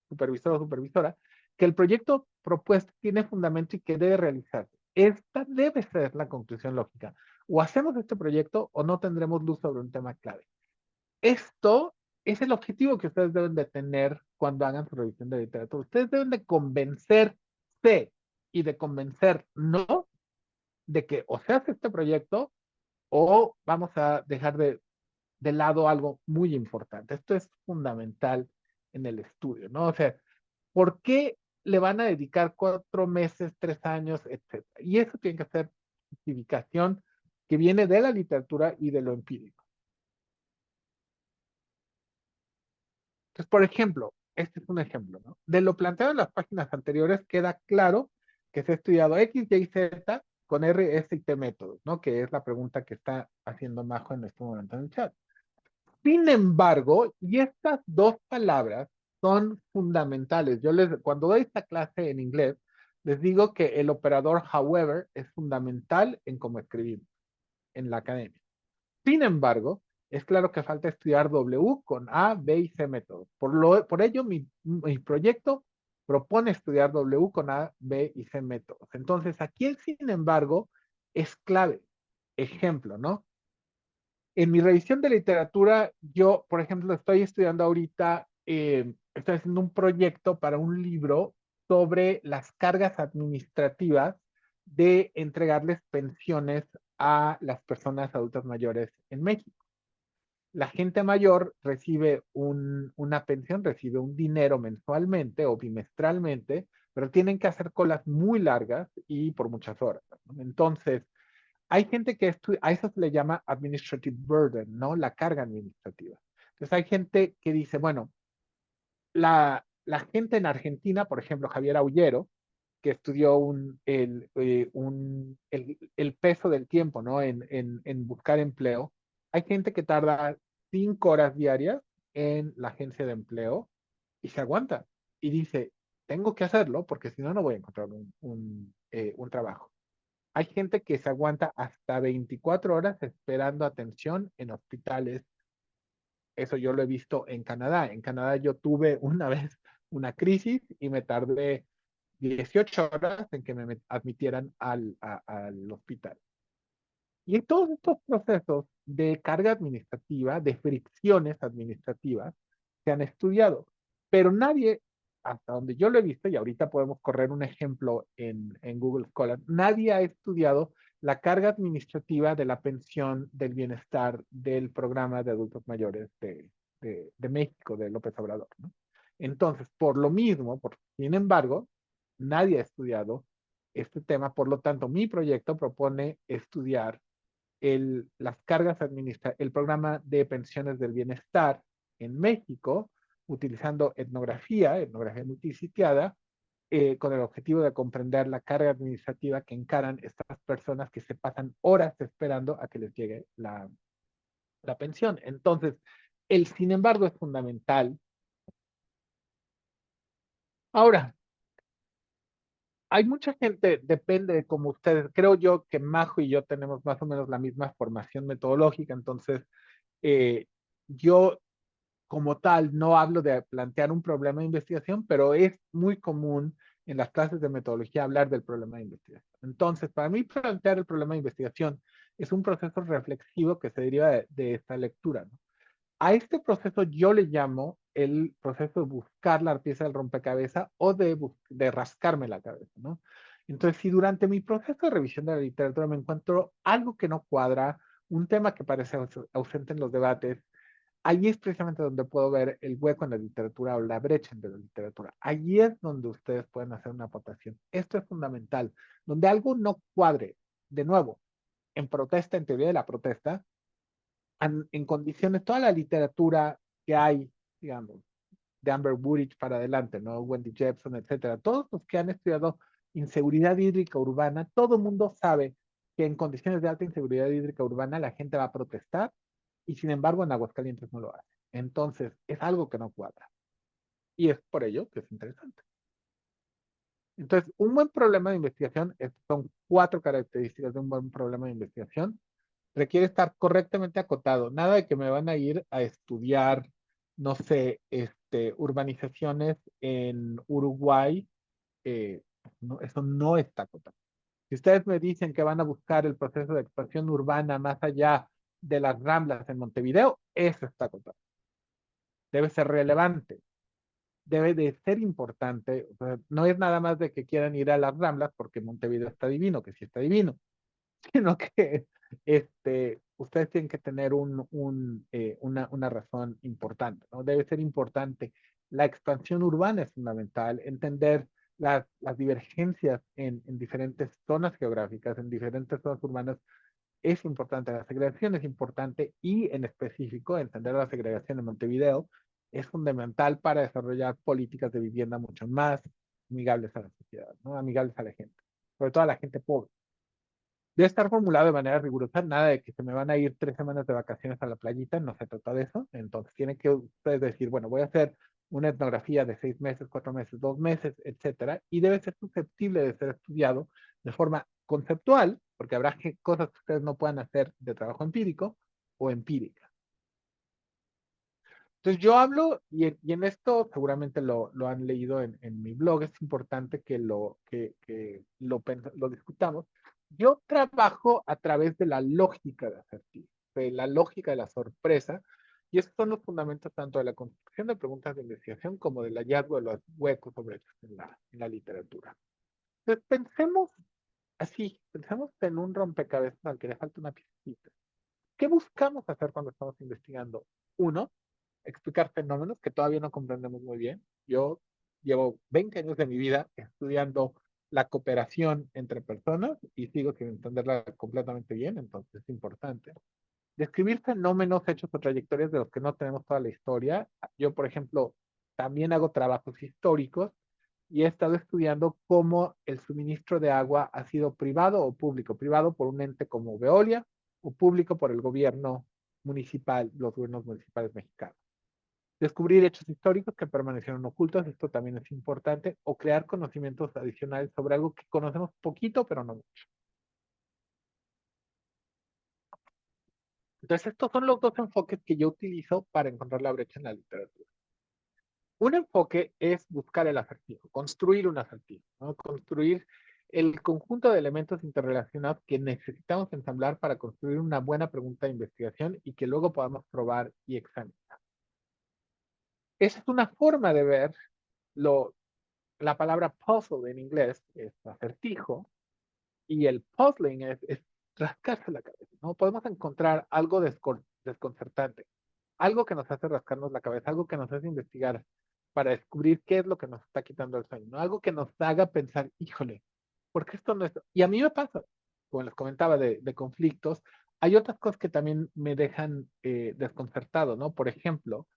supervisor o supervisora, que el proyecto propuesto tiene fundamento y que debe realizarse. Esta debe ser la conclusión lógica. O hacemos este proyecto o no tendremos luz sobre un tema clave. Esto es el objetivo que ustedes deben de tener cuando hagan su revisión de literatura. Ustedes deben de convencerse y de convencer no de que o se hace este proyecto o vamos a dejar de lado algo muy importante. Esto es fundamental en el estudio, ¿no? O sea, ¿por qué le van a dedicar 4 meses, 3 años, etcétera? Y eso tiene que ser justificación que viene de la literatura y de lo empírico. Entonces, por ejemplo, este es un ejemplo, ¿no? De lo planteado en las páginas anteriores queda claro que se ha estudiado X, Y, Z con R, S y T métodos, ¿no? Que es la pregunta que está haciendo Majo en este momento en el chat. Sin embargo, y estas dos palabras son fundamentales. Cuando doy esta clase en inglés, les digo que el operador however es fundamental en cómo escribimos en la academia. Sin embargo, es claro que falta estudiar W con A, B y C métodos. Por ello, mi proyecto propone estudiar W con A, B y C métodos. Entonces, aquí el sin embargo es clave. Ejemplo, ¿no? En mi revisión de literatura, yo, por ejemplo, estoy estudiando ahorita, estoy haciendo un proyecto para un libro sobre las cargas administrativas de entregarles pensiones a las personas adultas mayores en México. La gente mayor recibe una pensión, recibe un dinero mensualmente o bimestralmente, pero tienen que hacer colas muy largas y por muchas horas, ¿no? Entonces, hay gente que a eso se le llama administrative burden, ¿no? La carga administrativa. Entonces hay gente que dice, bueno, la gente en Argentina, por ejemplo, Javier Aullero, que estudió el peso del tiempo, ¿no? En buscar empleo. Hay gente que tarda 5 horas diarias en la agencia de empleo y se aguanta y dice, tengo que hacerlo porque si no, no voy a encontrar un trabajo. Hay gente que se aguanta hasta 24 horas esperando atención en hospitales. Eso yo lo he visto en Canadá. En Canadá yo tuve una vez una crisis y me tardé 18 horas en que me admitieran al hospital. Y en todos estos procesos de carga administrativa, de fricciones administrativas, se han estudiado, pero nadie, hasta donde yo lo he visto, y ahorita podemos correr un ejemplo en Google Scholar, nadie ha estudiado la carga administrativa de la pensión del bienestar del programa de adultos mayores de México, de López Obrador, ¿no? Entonces, por lo mismo, sin embargo, nadie ha estudiado este tema, por lo tanto, mi proyecto propone estudiar las cargas el programa de pensiones del bienestar en México, utilizando etnografía multisitiada, con el objetivo de comprender la carga administrativa que encaran estas personas que se pasan horas esperando a que les llegue la pensión. Entonces, sin embargo, es fundamental. Ahora, hay mucha gente, depende de cómo ustedes, creo yo que Majo y yo tenemos más o menos la misma formación metodológica, entonces eh, yo como tal no hablo de plantear un problema de investigación, pero es muy común en las clases de metodología hablar del problema de investigación. Entonces, para mí plantear el problema de investigación es un proceso reflexivo que se deriva de esta lectura, ¿no? A este proceso yo le llamo el proceso de buscar la pieza del rompecabezas o de rascarme la cabeza, ¿no? Entonces, si durante mi proceso de revisión de la literatura me encuentro algo que no cuadra, un tema que parece ausente en los debates, allí es precisamente donde puedo ver el hueco en la literatura o la brecha entre la literatura. Allí es donde ustedes pueden hacer una aportación. Esto es fundamental. Donde algo no cuadre, de nuevo, en protesta, en teoría de la protesta, en condiciones, toda la literatura que hay, digamos, de Amber Woodridge para adelante, ¿no? Wendy Jepson, etcétera, todos los que han estudiado inseguridad hídrica urbana, todo el mundo sabe que en condiciones de alta inseguridad hídrica urbana la gente va a protestar y sin embargo en Aguascalientes no lo hace. Entonces, es algo que no cuadra. Y es por ello que es interesante. Entonces, un buen problema de investigación, son 4 características de un buen problema de investigación. Requiere estar correctamente acotado. Nada de que me van a ir a estudiar, no sé, urbanizaciones en Uruguay. No, eso no está acotado. Si ustedes me dicen que van a buscar el proceso de expansión urbana más allá de las Ramblas en Montevideo, eso está acotado. Debe ser relevante, debe de ser importante. O sea, no es nada más de que quieran ir a las Ramblas porque Montevideo está divino, que sí está divino. sino que ustedes tienen que tener una razón importante, ¿no? Debe ser importante. La expansión urbana es fundamental, entender las divergencias en diferentes zonas geográficas, en diferentes zonas urbanas, es importante. La segregación es importante y en específico entender la segregación en Montevideo es fundamental para desarrollar políticas de vivienda mucho más amigables a la sociedad, ¿no? Amigables a la gente, sobre todo a la gente pobre. Debe estar formulado de manera rigurosa, nada de que se me van a ir 3 semanas de vacaciones a la playita, no se trata de eso. Entonces tienen que ustedes decir, bueno, voy a hacer una etnografía de 6 meses, 4 meses, 2 meses, etcétera, y debe ser susceptible de ser estudiado de forma conceptual, porque habrá cosas que ustedes no puedan hacer de trabajo empírico o empírica. Entonces yo hablo, y en esto seguramente lo han leído en mi blog, es importante que lo discutamos. Yo trabajo a través de la lógica de acertijo, de la lógica de la sorpresa, y esos son los fundamentos tanto de la construcción de preguntas de investigación como del hallazgo de los huecos sobre en la literatura. Entonces pensemos en un rompecabezas al que le falta una piecita. ¿Qué buscamos hacer cuando estamos investigando? Uno, explicar fenómenos que todavía no comprendemos muy bien. Yo llevo 20 años de mi vida estudiando la cooperación entre personas y sigo sin entenderla completamente bien, entonces es importante. Describir fenómenos, hechos o trayectorias de los que no tenemos toda la historia. Yo, por ejemplo, también hago trabajos históricos y he estado estudiando cómo el suministro de agua ha sido privado o público, privado por un ente como Veolia o público por el gobierno municipal, los gobiernos municipales mexicanos. Descubrir hechos históricos que permanecieron ocultos, esto también es importante, o crear conocimientos adicionales sobre algo que conocemos poquito, pero no mucho. Entonces, estos son los dos enfoques que yo utilizo para encontrar la brecha en la literatura. Un enfoque es buscar el acertijo, construir un acertijo, ¿no? Construir el conjunto de elementos interrelacionados que necesitamos ensamblar para construir una buena pregunta de investigación y que luego podamos probar y examinar. Esa es una forma de ver la palabra puzzle en inglés es acertijo y el puzzling es rascarse la cabeza, ¿no? Podemos encontrar algo desconcertante, algo que nos hace rascarnos la cabeza, algo que nos hace investigar para descubrir qué es lo que nos está quitando el sueño, ¿no? Algo que nos haga pensar, híjole, ¿por qué esto no es? Y a mí me pasa, como les comentaba, de conflictos, hay otras cosas que también me dejan desconcertado, ¿no? Por ejemplo,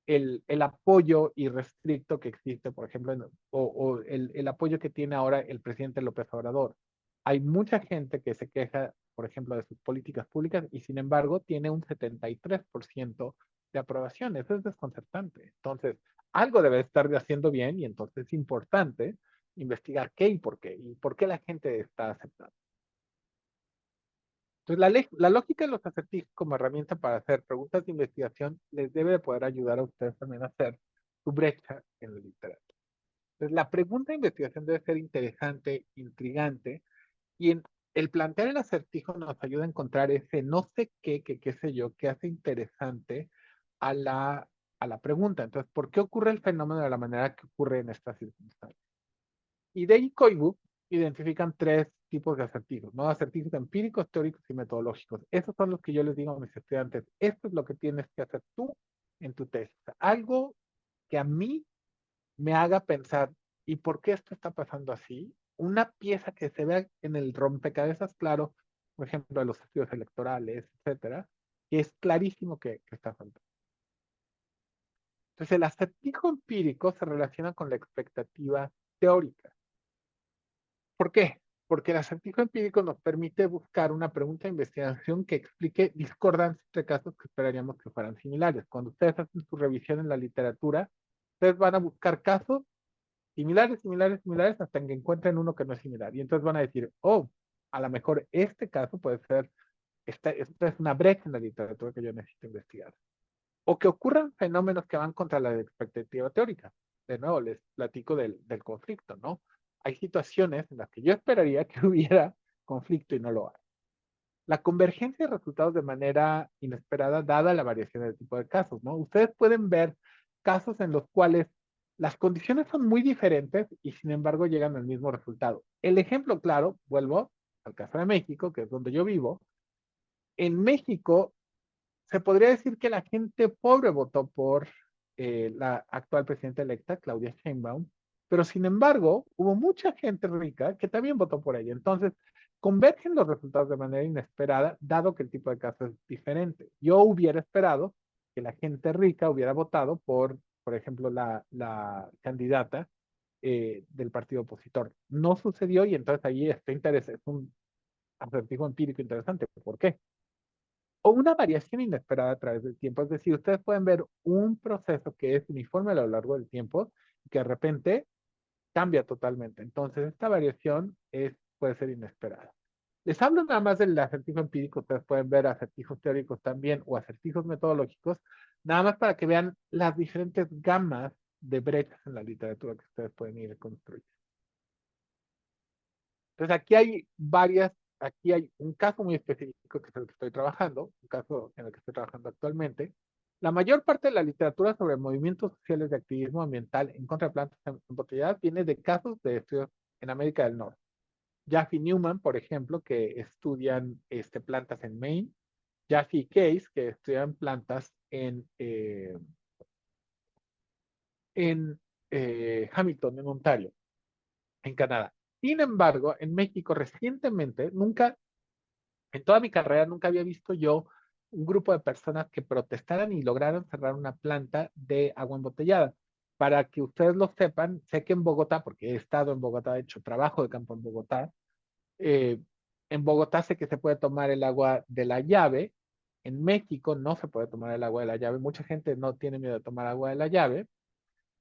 el apoyo irrestricto que existe, por ejemplo, o el apoyo que tiene ahora el presidente López Obrador. Hay mucha gente que se queja, por ejemplo, de sus políticas públicas y sin embargo tiene un 73% de aprobación. Eso es desconcertante. Entonces, algo debe estar haciendo bien y entonces es importante investigar qué y por qué la gente está aceptando. Entonces, la lógica de los acertijos como herramienta para hacer preguntas de investigación les debe de poder ayudar a ustedes también a hacer su brecha en la literatura. Entonces, la pregunta de investigación debe ser interesante, intrigante, y el plantear el acertijo nos ayuda a encontrar ese no sé qué sé yo, que hace interesante a la pregunta. Entonces, ¿por qué ocurre el fenómeno de la manera que ocurre en estas circunstancias? Y de y Koivu identifican 3 tipos de acertijos, ¿no? Acertijos empíricos, teóricos y metodológicos. Esos son los que yo les digo a mis estudiantes. Esto es lo que tienes que hacer tú en tu tesis. Algo que a mí me haga pensar, ¿y por qué esto está pasando así? Una pieza que se vea en el rompecabezas claro, por ejemplo, de los estudios electorales, etcétera, que es clarísimo que está faltando. Entonces, el acertijo empírico se relaciona con la expectativa teórica. ¿Por qué? Porque el acertijo empírico nos permite buscar una pregunta de investigación que explique discordancia entre casos que esperaríamos que fueran similares. Cuando ustedes hacen su revisión en la literatura, ustedes van a buscar casos similares, similares, similares, hasta que encuentren uno que no es similar. Y entonces van a decir, oh, a lo mejor este caso puede ser, esta es una brecha en la literatura que yo necesito investigar. O que ocurran fenómenos que van contra la expectativa teórica. De nuevo, les platico del conflicto, ¿no? Hay situaciones en las que yo esperaría que hubiera conflicto y no lo hay. La convergencia de resultados de manera inesperada, dada la variación del tipo de casos, ¿no? Ustedes pueden ver casos en los cuales las condiciones son muy diferentes y sin embargo llegan al mismo resultado. El ejemplo claro, vuelvo, al caso de México, que es donde yo vivo, en México se podría decir que la gente pobre votó por la actual presidenta electa, Claudia Sheinbaum, pero sin embargo hubo mucha gente rica que también votó por ella. Entonces, convergen los resultados de manera inesperada, dado que el tipo de caso es diferente. Yo hubiera esperado que la gente rica hubiera votado por ejemplo, la candidata del partido opositor. No sucedió y entonces ahí está interés, es un acertijo empírico interesante. ¿Por qué? O una variación inesperada a través del tiempo. Es decir, ustedes pueden ver un proceso que es uniforme a lo largo del tiempo y que de repente cambia totalmente. Entonces, esta variación puede ser inesperada. Les hablo nada más del acertijo empírico. Ustedes pueden ver acertijos teóricos también o acertijos metodológicos, nada más para que vean las diferentes gamas de brechas en la literatura que ustedes pueden ir construyendo. Entonces, aquí hay un caso muy específico que es el que estoy trabajando, un caso en el que estoy trabajando actualmente. La mayor parte de la literatura sobre movimientos sociales de activismo ambiental en contra de plantas embotelladas viene de casos de estudios en América del Norte. Jaffe Newman, por ejemplo, que estudian plantas en Maine. Jaffe y Case, que estudian plantas en Hamilton, en Ontario, en Canadá. Sin embargo, en México recientemente, en toda mi carrera, nunca había visto yo un grupo de personas que protestaran y lograran cerrar una planta de agua embotellada. Para que ustedes lo sepan, sé que en Bogotá, porque he estado en Bogotá, he hecho trabajo de campo en Bogotá, eh, en Bogotá sé que se puede tomar el agua de la llave. En México no se puede tomar el agua de la llave. Mucha gente no tiene miedo de tomar agua de la llave.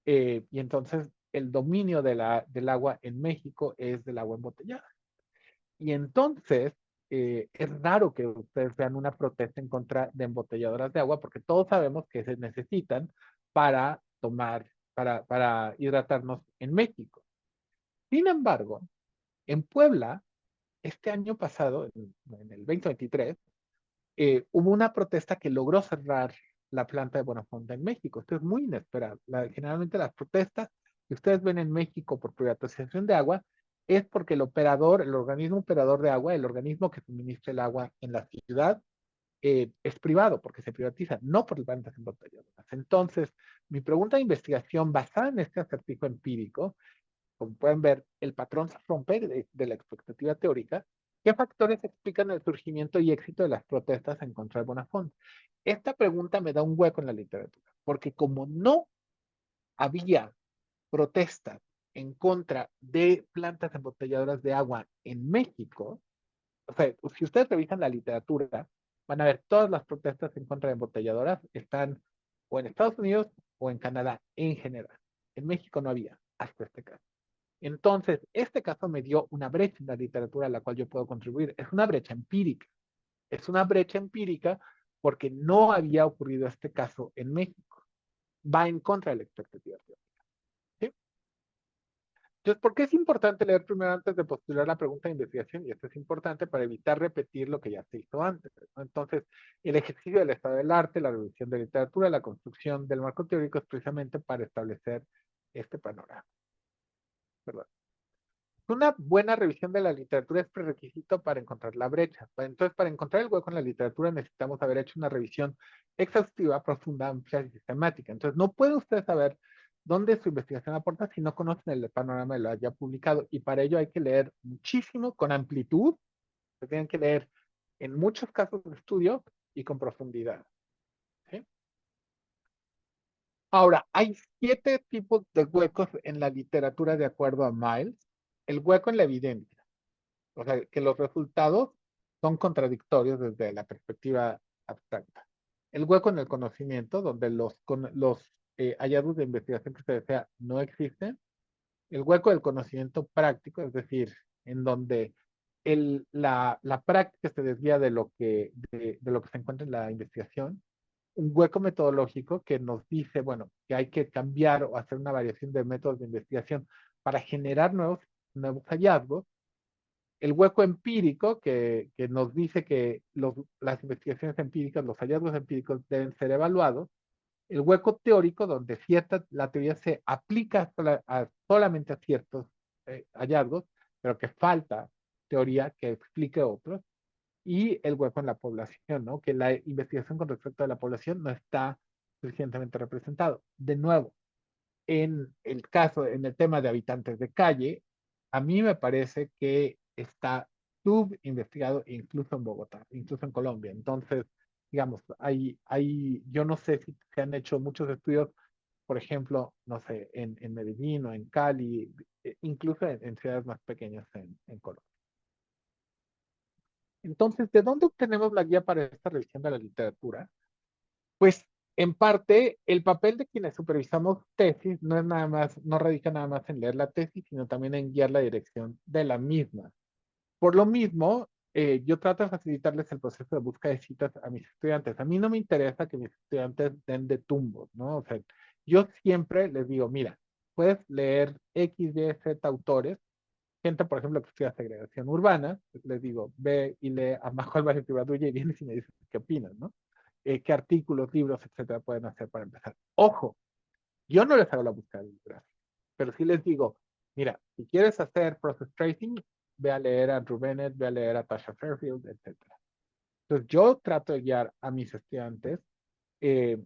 Y entonces el dominio del agua en México es del agua embotellada. Y entonces es raro que ustedes vean una protesta en contra de embotelladoras de agua porque todos sabemos que se necesitan para para hidratarnos en México. Sin embargo, en Puebla, este año pasado, en el 2023, hubo una protesta que logró cerrar la planta de Bonafont en México. Esto es muy inesperado. Generalmente las protestas que ustedes ven en México por privatización de agua es porque el organismo operador de agua, el organismo que suministra el agua en la ciudad, es privado porque se privatiza, no por plantas embotelladoras. Entonces, mi pregunta de investigación basada en este acertijo empírico, como pueden ver, el patrón se rompe de la expectativa teórica. ¿Qué factores explican el surgimiento y éxito de las protestas en contra de Bonafont? Esta pregunta me da un hueco en la literatura, porque como no había protestas en contra de plantas embotelladoras de agua en México, o sea, si ustedes revisan la literatura, van a ver todas las protestas en contra de embotelladoras están o en Estados Unidos o en Canadá en general. En México no había hasta este caso. Entonces, este caso me dio una brecha en la literatura a la cual yo puedo contribuir. Es una brecha empírica. Es una brecha empírica porque no había ocurrido este caso en México. Va en contra de la expectativa teórica. ¿Sí? Entonces, ¿por qué es importante leer primero antes de postular la pregunta de investigación? Y esto es importante para evitar repetir lo que ya se hizo antes, ¿no? Entonces, el ejercicio del estado del arte, la revisión de literatura, la construcción del marco teórico es precisamente para establecer este panorama. ¿Verdad? Una buena revisión de la literatura es prerequisito para encontrar la brecha. Entonces, para encontrar el hueco en la literatura necesitamos haber hecho una revisión exhaustiva, profunda, amplia y sistemática. Entonces, no puede usted saber dónde su investigación aporta si no conocen el panorama de lo haya publicado. Y para ello hay que leer muchísimo, con amplitud. Se tienen que leer en muchos casos de estudio y con profundidad. ¿Sí? Ahora, hay 7 tipos de huecos en la literatura de acuerdo a Miles. El hueco en la evidencia. O sea, que los resultados son contradictorios desde la perspectiva abstracta. El hueco en el conocimiento, donde los hallazgos de investigación que se desea no existen. El hueco del conocimiento práctico, es decir, en donde la práctica se desvía de lo que se encuentra en la investigación. Un hueco metodológico que nos dice, bueno, que hay que cambiar o hacer una variación de métodos de investigación para generar nuevos hallazgos. El hueco empírico que nos dice que las investigaciones empíricas, los hallazgos empíricos deben ser evaluados. El hueco teórico, donde la teoría se aplica solamente a ciertos hallazgos, pero que falta teoría que explique otros, y el hueco en la población, ¿no? Que la investigación con respecto a la población no está suficientemente representado. De nuevo, en el caso, en el tema de habitantes de calle, a mí me parece que está subinvestigado incluso en Bogotá, incluso en Colombia. Entonces, digamos, yo no sé si se han hecho muchos estudios, por ejemplo, no sé, en Medellín o en Cali, incluso en ciudades más pequeñas en Colombia. Entonces, ¿de dónde obtenemos la guía para esta revisión de la literatura? Pues en parte, el papel de quienes supervisamos tesis no es nada más, no radica nada más en leer la tesis, sino también en guiar la dirección de la misma. Por lo mismo, yo trato de facilitarles el proceso de búsqueda de citas a mis estudiantes. A mí no me interesa que mis estudiantes den de tumbos, ¿no? O sea, yo siempre les digo, mira, puedes leer X, Y, Z autores, gente, por ejemplo, que estudia segregación urbana, pues les digo, ve y lee a Majo Álvarez Ibarduya y vienes y me dices qué opinas, ¿no? Qué artículos, libros, etcétera, pueden hacer para empezar. Ojo, yo no les hago la búsqueda bibliográfica, pero sí les digo, mira, si quieres hacer process tracing, ve a leer a Andrew Bennett, ve a leer a Tasha Fairfield, etcétera. Entonces, yo trato de guiar a mis estudiantes. eh,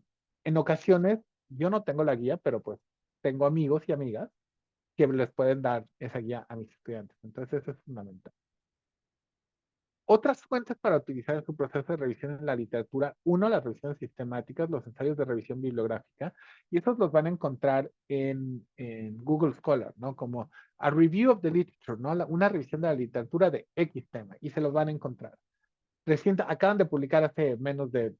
en ocasiones, yo no tengo la guía, pero pues tengo amigos y amigas que les pueden dar esa guía a mis estudiantes. Entonces, eso es fundamental. Otras fuentes para utilizar en su proceso de revisión en la literatura, uno, las revisiones sistemáticas, los ensayos de revisión bibliográfica, y esos los van a encontrar en Google Scholar, ¿no? Como a review of the literature, ¿no? Una revisión de la literatura de X tema, y se los van a encontrar. Acaban de publicar hace menos de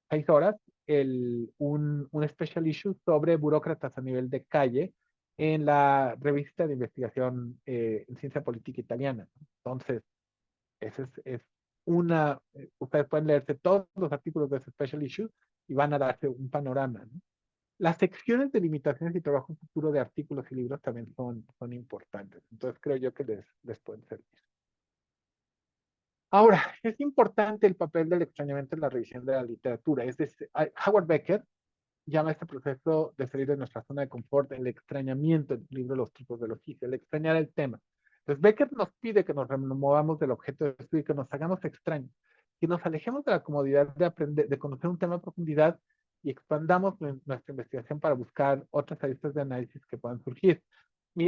6 horas un special issue sobre burócratas a nivel de calle en la revista de investigación en ciencia política italiana, ¿no? Entonces, es ustedes pueden leerse todos los artículos de ese special issue y van a darse un panorama, ¿no? Las secciones de limitaciones y trabajo futuro de artículos y libros también son importantes. Entonces creo yo que les pueden servir. Ahora, es importante el papel del extrañamiento en la revisión de la literatura. Es decir, Howard Becker llama a este proceso de salir de nuestra zona de confort el extrañamiento del libro Los tipos del oficio, el extrañar el tema. Entonces, Becker nos pide que nos removamos del objeto de estudio y que nos hagamos extraños, que nos alejemos de la comodidad de aprender, de conocer un tema a profundidad y expandamos nuestra investigación para buscar otras aristas de análisis que puedan surgir.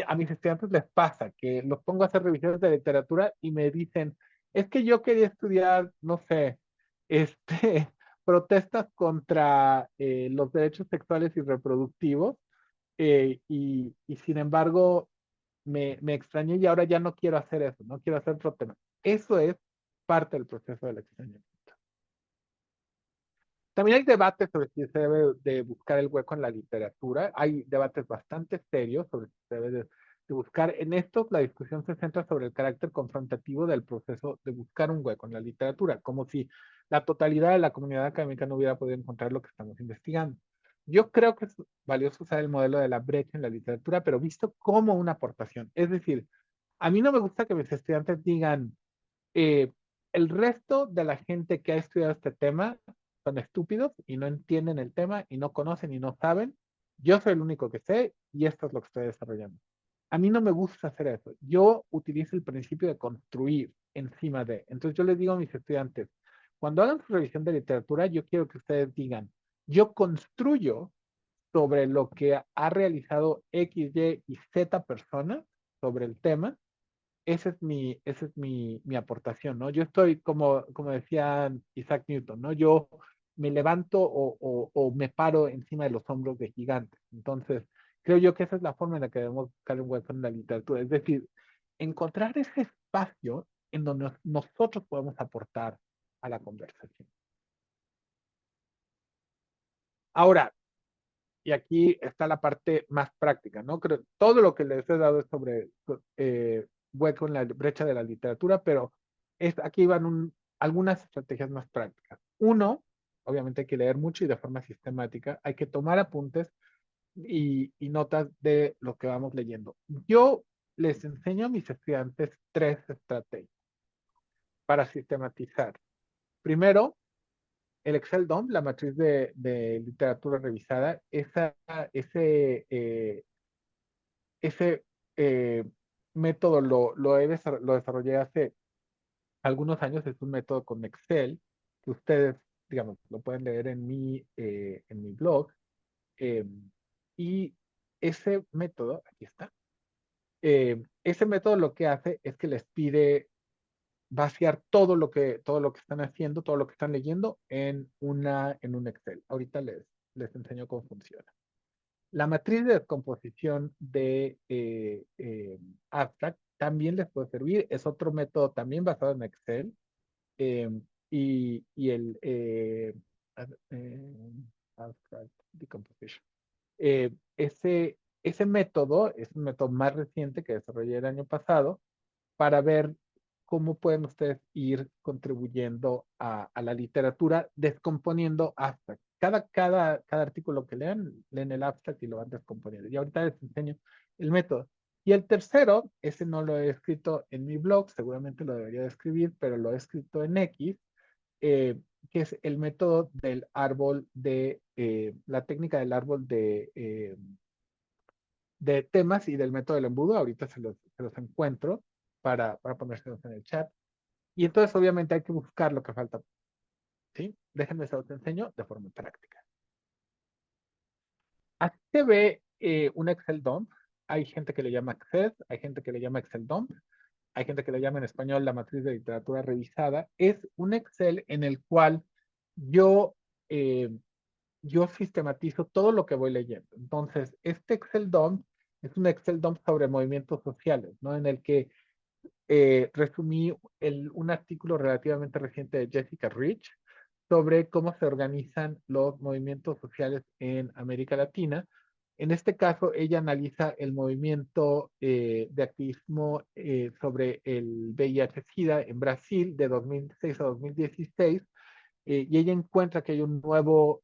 A mis estudiantes les pasa que los pongo a hacer revisiones de literatura y me dicen, es que yo quería estudiar, no sé, este, protestas contra los derechos sexuales y reproductivos y sin embargo me extrañé y ahora ya no quiero hacer eso, no quiero hacer otro tema. Eso es parte del proceso del extrañamiento. También hay debates sobre si se debe de buscar el hueco en la literatura. Hay debates bastante serios sobre si se debe de buscar. En estos, la discusión se centra sobre el carácter confrontativo del proceso de buscar un hueco en la literatura, como si la totalidad de la comunidad académica no hubiera podido encontrar lo que estamos investigando. Yo creo que es valioso usar el modelo de la brecha en la literatura, pero visto como una aportación. Es decir, a mí no me gusta que mis estudiantes digan, eh, el resto de la gente que ha estudiado este tema son estúpidos y no entienden el tema y no conocen y no saben. Yo soy el único que sé y esto es lo que estoy desarrollando. A mí no me gusta hacer eso. Yo utilizo el principio de construir encima de. Entonces yo les digo a mis estudiantes, cuando hagan su revisión de literatura, yo quiero que ustedes digan, yo construyo sobre lo que ha realizado X, Y y Z personas sobre el tema. Esa es mi aportación, ¿no? Yo estoy, como decía Isaac Newton, ¿no? Yo me levanto o me paro encima de los hombros de gigantes. Entonces, creo yo que esa es la forma en la que debemos buscar un hueco en la literatura. Es decir, encontrar ese espacio en donde nosotros podemos aportar a la conversación. Ahora, y aquí está la parte más práctica, ¿no? Creo, todo lo que les he dado es sobre hueco en la brecha de la literatura, pero aquí van algunas estrategias más prácticas. Uno, obviamente hay que leer mucho y de forma sistemática, hay que tomar apuntes y notas de lo que vamos leyendo. Yo les enseño a mis estudiantes 3 estrategias para sistematizar. Primero, el Excel DOM, la matriz de literatura revisada, ese método lo desarrollé hace algunos años. Es un método con Excel que ustedes, digamos, lo pueden leer en mi blog. eh, y ese método, aquí está, ese método lo que hace es que les pide vaciar todo lo que están haciendo, todo lo que están leyendo en un Excel. Ahorita les enseño cómo funciona. La matriz de descomposición de Abstract también les puede servir. Es otro método también basado en Excel. eh, y el Abstract Decomposition. Ese método es un método más reciente que desarrollé el año pasado para ver cómo pueden ustedes ir contribuyendo a la literatura descomponiendo abstract. Cada artículo que lean, leen el abstract y lo van descomponiendo. Y ahorita les enseño el método. Y el tercero, ese no lo he escrito en mi blog, seguramente lo debería de escribir, pero lo he escrito en X, que es el método del árbol la técnica del árbol de temas y del método del embudo. Ahorita se los encuentro para ponérselos en el chat. Y entonces obviamente hay que buscar lo que falta. ¿Sí? Déjenme se los enseño de forma práctica. Aquí se ve un Excel dump. Hay gente que le llama Access, hay gente que le llama Excel dump, hay gente que le llama en español la matriz de literatura revisada. Es un Excel en el cual yo, eh, yo sistematizo todo lo que voy leyendo. Entonces, este Excel dump es un Excel dump sobre movimientos sociales, ¿no? En el que resumí un artículo relativamente reciente de Jessica Rich sobre cómo se organizan los movimientos sociales en América Latina. En este caso, ella analiza el movimiento de activismo sobre el VIH-Sida en Brasil de 2006 a 2016, y ella encuentra que hay un nuevo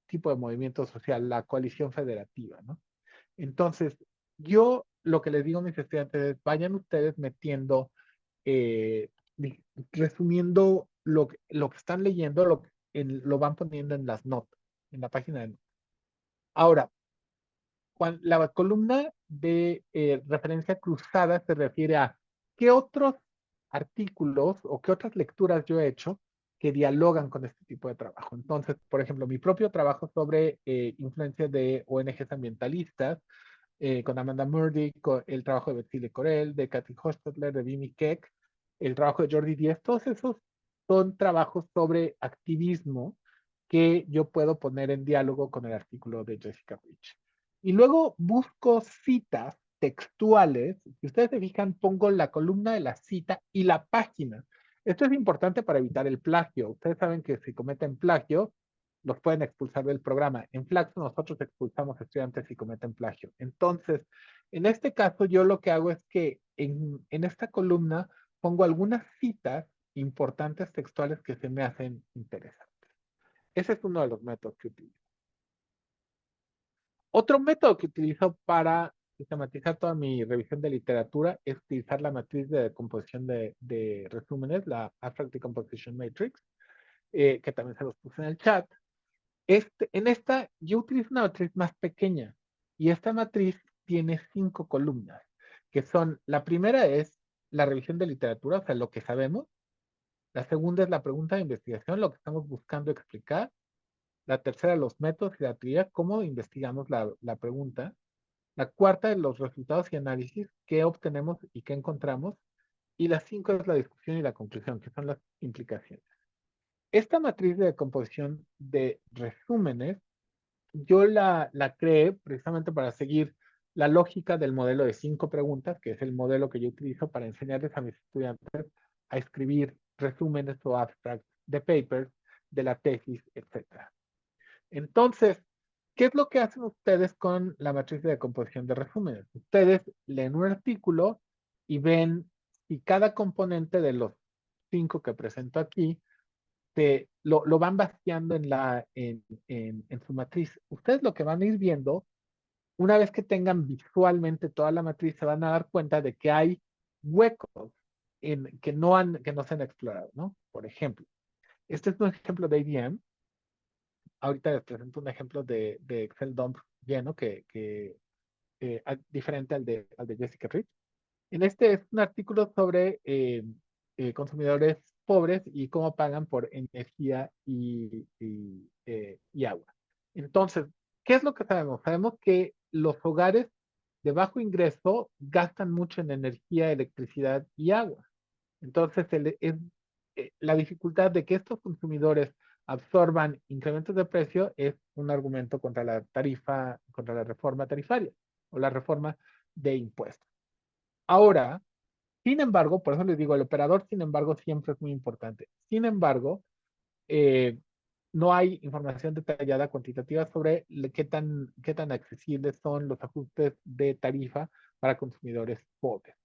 tipo de movimiento social, la coalición federativa, ¿no? Entonces, yo lo que les digo a mis estudiantes es, vayan ustedes metiendo, eh, resumiendo lo que están leyendo, lo van poniendo en las notas, en la página de notas. Ahora, la columna de referencia cruzada se refiere a qué otros artículos o qué otras lecturas yo he hecho que dialogan con este tipo de trabajo. Entonces, por ejemplo, mi propio trabajo sobre influencia de ONGs ambientalistas, con Amanda Murdy, con el trabajo de Betsy Corel, de Kathy Hostetler, de Vimy Keck, el trabajo de Jordi Díez, todos esos son trabajos sobre activismo que yo puedo poner en diálogo con el artículo de Jessica Rich. Y luego busco citas textuales. Si ustedes se fijan, pongo la columna de la cita y la página. Esto es importante para evitar el plagio. Ustedes saben que si cometen plagio, los pueden expulsar del programa. En Flaxo nosotros expulsamos estudiantes si cometen plagio. Entonces, en este caso, yo lo que hago es que en esta columna pongo algunas citas importantes textuales que se me hacen interesantes. Ese es uno de los métodos que utilizo. Otro método que utilizo para sistematizar toda mi revisión de literatura es utilizar la matriz de composición de resúmenes, la Abstract Decomposition Matrix, que también se los puse en el chat. En esta yo utilizo una matriz más pequeña y esta matriz tiene 5 columnas, que son, la primera es la revisión de literatura, o sea, lo que sabemos. La segunda es la pregunta de investigación, lo que estamos buscando explicar. La tercera, los métodos y la teoría, cómo investigamos la pregunta. La cuarta es los resultados y análisis, qué obtenemos y qué encontramos. Y la 5 es la discusión y la conclusión, que son las implicaciones. Esta matriz de composición de resúmenes yo la creé precisamente para seguir la lógica del modelo de 5 preguntas, que es el modelo que yo utilizo para enseñarles a mis estudiantes a escribir resúmenes o abstracts de papers, de la tesis, etcétera. Entonces, ¿qué es lo que hacen ustedes con la matriz de composición de resúmenes? Ustedes leen un artículo y ven si cada componente de los 5 que presento aquí lo van vaciando en su matriz. Ustedes lo que van a ir viendo, una vez que tengan visualmente toda la matriz, se van a dar cuenta de que hay huecos que no se han explorado, ¿no? Por ejemplo, este es un ejemplo de ADM. Ahorita les presento un ejemplo de Excel dump lleno diferente al de Jessica Rich. En este es un artículo sobre consumidores pobres y cómo pagan por energía y agua. Entonces, ¿qué es lo que sabemos? Sabemos que los hogares de bajo ingreso gastan mucho en energía, electricidad y agua. Entonces, la dificultad de que estos consumidores absorban incrementos de precio es un argumento contra la tarifa, contra la reforma tarifaria o la reforma de impuestos. Ahora, sin embargo, por eso les digo, el operador, sin embargo, siempre es muy importante. Sin embargo, eh, no hay información detallada cuantitativa sobre qué tan accesibles son los ajustes de tarifa para consumidores pobres.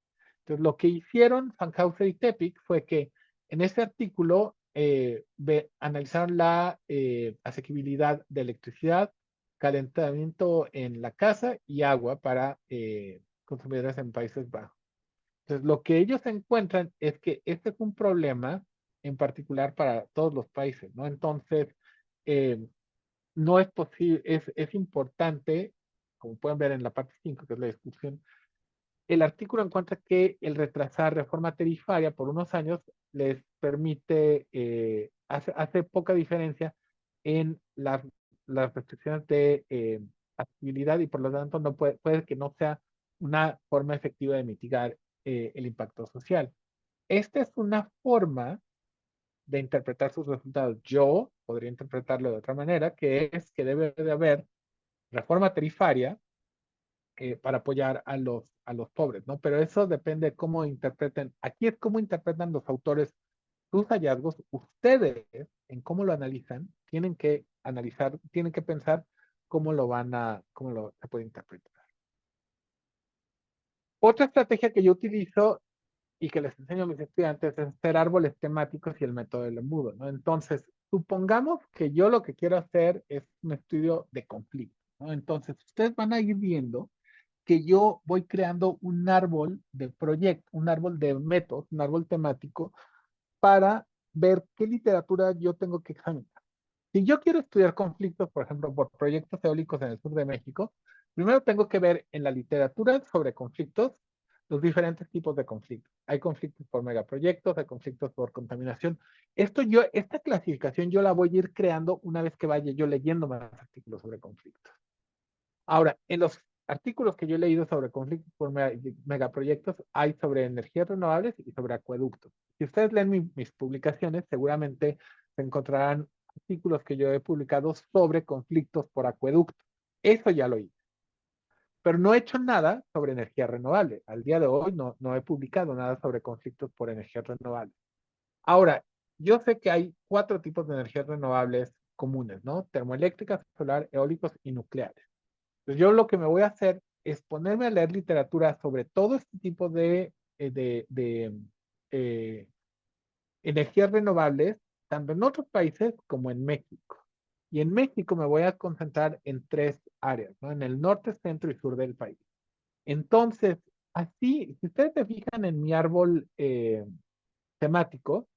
Entonces, lo que hicieron Fankhauser y Tepic fue que en ese artículo analizaron la asequibilidad de electricidad, calentamiento en la casa y agua para consumidores en Países Bajos. Entonces, lo que ellos encuentran es que este es un problema en particular para todos los países, ¿no? Entonces, eh, no es posible, es importante, como pueden ver en la parte 5, que es la discusión, el artículo encuentra que el retrasar reforma tarifaria por unos años les permite, hace poca diferencia en las restricciones de accesibilidad y por lo tanto no puede que no sea una forma efectiva de mitigar el impacto social. Esta es una forma de interpretar sus resultados. Yo podría interpretarlo de otra manera, que es que debe de haber reforma tarifaria para apoyar a los pobres, ¿no? Pero eso depende de cómo interpreten. Aquí es cómo interpretan los autores sus hallazgos. Ustedes, en cómo lo analizan, tienen que analizar, tienen que pensar cómo se puede interpretar. Otra estrategia que yo utilizo y que les enseño a mis estudiantes es hacer árboles temáticos y el método del embudo, ¿no? Entonces, supongamos que yo lo que quiero hacer es un estudio de conflicto, ¿no? Entonces, ustedes van a ir viendo que yo voy creando un árbol de proyecto, un árbol de métodos, un árbol temático para ver qué literatura yo tengo que examinar. Si yo quiero estudiar conflictos, por ejemplo, por proyectos eólicos en el sur de México, primero tengo que ver en la literatura sobre conflictos los diferentes tipos de conflictos. Hay conflictos por megaproyectos, hay conflictos por contaminación. Esta clasificación yo la voy a ir creando una vez que vaya yo leyendo más artículos sobre conflictos. Ahora, en los artículos que yo he leído sobre conflictos por megaproyectos, hay sobre energías renovables y sobre acueductos. Si ustedes leen mis publicaciones, seguramente se encontrarán artículos que yo he publicado sobre conflictos por acueductos. Eso ya lo hice. Pero no he hecho nada sobre energía renovable. Al día de hoy no he publicado nada sobre conflictos por energía renovable. Ahora, yo sé que hay 4 tipos de energías renovables comunes, ¿no? Termoeléctricas, solar, eólicos y nucleares. Entonces yo lo que me voy a hacer es ponerme a leer literatura sobre todo este tipo de energías renovables, tanto en otros países como en México. Y en México me voy a concentrar en 3 áreas, ¿no? En el norte, centro y sur del país. Entonces, así, si ustedes se fijan en mi árbol temático,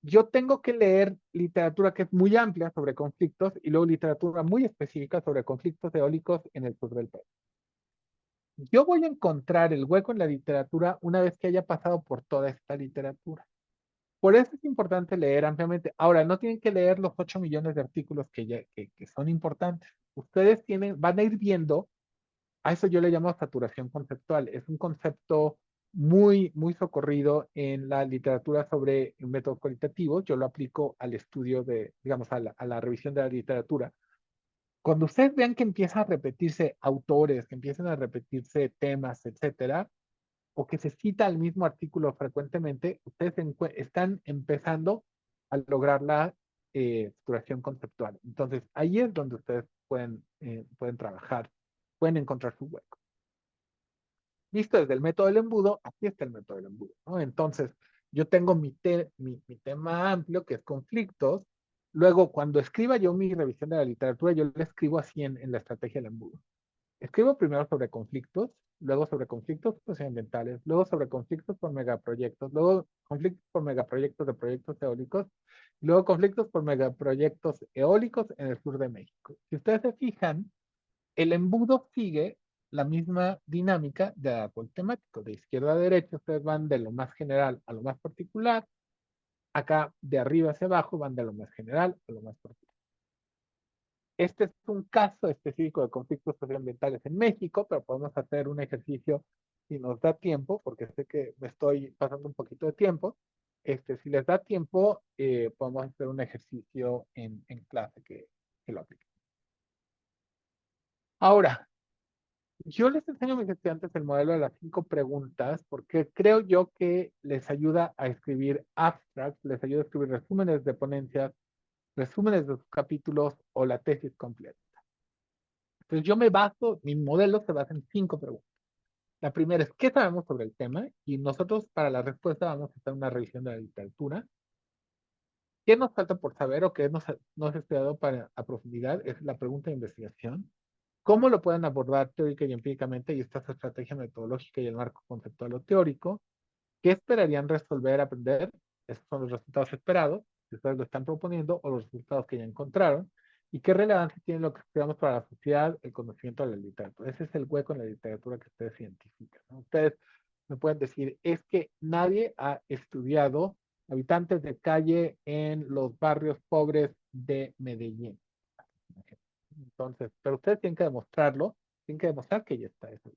yo tengo que leer literatura que es muy amplia sobre conflictos y luego literatura muy específica sobre conflictos eólicos en el sur del país. Yo voy a encontrar el hueco en la literatura una vez que haya pasado por toda esta literatura. Por eso es importante leer ampliamente. Ahora, no tienen que leer los 8 millones de artículos que son importantes. Ustedes van a ir viendo, a eso yo le llamo saturación conceptual. Es un concepto muy socorrido en la literatura sobre métodos cualitativos. Yo lo aplico al estudio digamos, a la revisión de la literatura. Cuando ustedes vean que empiezan a repetirse autores, que empiezan a repetirse temas, etcétera, o que se cita el mismo artículo frecuentemente, ustedes están empezando a lograr la estructuración conceptual. Entonces, ahí es donde ustedes pueden trabajar, pueden encontrar su hueco. Listo, desde el método del embudo, aquí está el método del embudo, ¿no? Entonces, yo tengo mi tema amplio, que es conflictos. Luego, cuando escriba yo mi revisión de la literatura, yo le escribo así en la estrategia del embudo. Escribo primero sobre conflictos, luego sobre conflictos socioambientales, luego sobre conflictos por megaproyectos, luego conflictos por megaproyectos de proyectos eólicos, luego conflictos por megaproyectos eólicos en el sur de México. Si ustedes se fijan, el embudo sigue la misma dinámica de árbol temático. De izquierda a derecha, ustedes van de lo más general a lo más particular. Acá, de arriba hacia abajo, van de lo más general a lo más particular. Este es un caso específico de conflictos socioambientales en México, pero podemos hacer un ejercicio si nos da tiempo, porque sé que me estoy pasando un poquito de tiempo. Si les da tiempo, podemos hacer un ejercicio en clase que lo aplique. Ahora, yo les enseño a mis estudiantes el modelo de las 5 preguntas porque creo yo que les ayuda a escribir abstracts, les ayuda a escribir resúmenes de ponencias, resúmenes de sus capítulos o la tesis completa. Entonces yo mi modelo se basa en 5 preguntas. La primera es, ¿qué sabemos sobre el tema? Y nosotros para la respuesta vamos a hacer una revisión de la literatura. ¿Qué nos falta por saber o qué nos ha estudiado a profundidad? Es la pregunta de investigación. ¿Cómo lo pueden abordar teórica y empíricamente? Y esta es estrategia metodológica y el marco conceptual o teórico. ¿Qué esperarían resolver, aprender? Esos son los resultados esperados, si ustedes lo están proponiendo, o los resultados que ya encontraron. ¿Y qué relevancia tiene lo que estudiamos para la sociedad, el conocimiento de la literatura? Ese es el hueco en la literatura que ustedes identifican, ¿no? Ustedes me pueden decir, es que nadie ha estudiado habitantes de calle en los barrios pobres de Medellín. Entonces, pero ustedes tienen que demostrarlo, tienen que demostrar que ya está eso.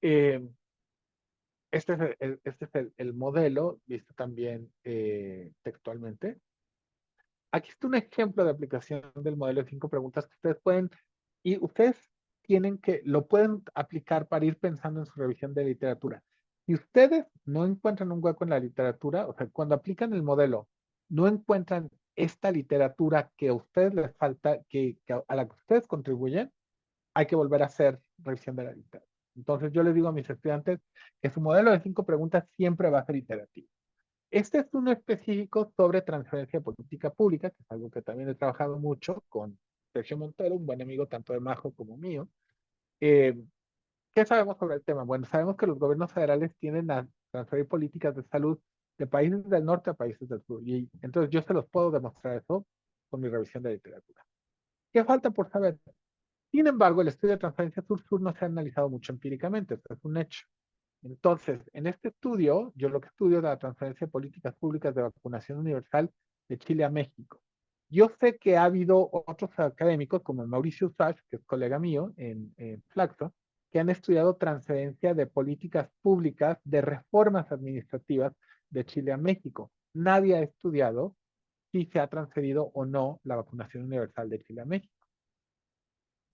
Eh, Este es el modelo, visto también textualmente. Aquí está un ejemplo de aplicación del modelo de 5 preguntas que ustedes pueden, y ustedes lo pueden aplicar para ir pensando en su revisión de literatura. Si ustedes no encuentran un hueco en la literatura, o sea, cuando aplican el modelo, no encuentran esta literatura que a ustedes les falta, a la que ustedes contribuyen, hay que volver a hacer revisión de la literatura. Entonces yo les digo a mis estudiantes que su modelo de 5 preguntas siempre va a ser iterativo. Este es uno específico sobre transferencia de política pública, que es algo que también he trabajado mucho con Sergio Montero, un buen amigo tanto de Majo como mío. Eh, ¿Qué sabemos sobre el tema? Bueno, sabemos que los gobiernos federales tienden a transferir políticas de salud de países del norte a países del sur. Y entonces yo se los puedo demostrar eso con mi revisión de literatura. ¿Qué falta por saber? Sin embargo, el estudio de transferencia sur-sur no se ha analizado mucho empíricamente, esto es un hecho. Entonces, en este estudio, yo lo que estudio es la transferencia de políticas públicas de vacunación universal de Chile a México. Yo sé que ha habido otros académicos, como Mauricio Usach, que es colega mío en Flaxo, que han estudiado transferencia de políticas públicas de reformas administrativas de Chile a México. Nadie ha estudiado si se ha transferido o no la vacunación universal de Chile a México.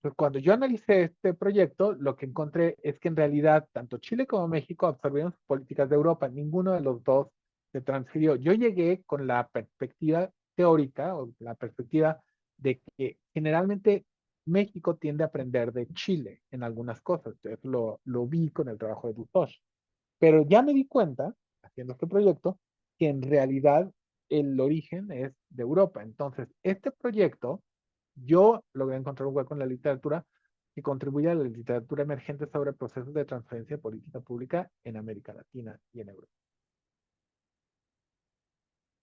Pues cuando yo analicé este proyecto, lo que encontré es que en realidad tanto Chile como México absorbieron sus políticas de Europa, ninguno de los dos se transfirió. Yo llegué con la perspectiva teórica o la perspectiva de que generalmente México tiende a aprender de Chile en algunas cosas. Entonces lo vi con el trabajo de Dutosh. Pero ya me di cuenta, haciendo este proyecto, que en realidad el origen es de Europa. Entonces, este proyecto yo logré encontrar un hueco en la literatura que contribuye a la literatura emergente sobre procesos de transferencia de política pública en América Latina y en Europa.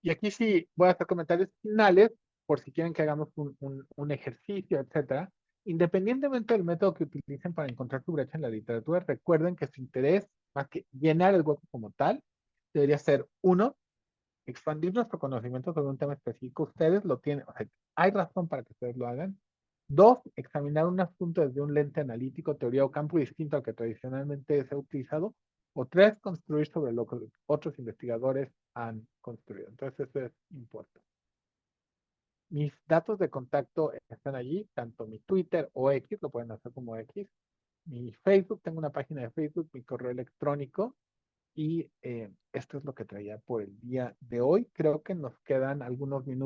Y aquí sí voy a hacer comentarios finales por si quieren que hagamos un ejercicio, etcétera. Independientemente del método que utilicen para encontrar su brecha en la literatura, recuerden que su interés, más que llenar el hueco como tal, debería ser uno, expandir nuestro conocimiento sobre un tema específico. Ustedes lo tienen, o sea, hay razón para que ustedes lo hagan. Dos, examinar un asunto desde un lente analítico, teoría o campo distinto al que tradicionalmente se ha utilizado. O tres, construir sobre lo que otros investigadores han construido. Entonces, eso es importante. Mis datos de contacto están allí, tanto mi Twitter o X, lo pueden hacer como X. Mi Facebook, tengo una página de Facebook, mi correo electrónico. Y esto es lo que traía por el día de hoy. Creo que nos quedan algunos minutos.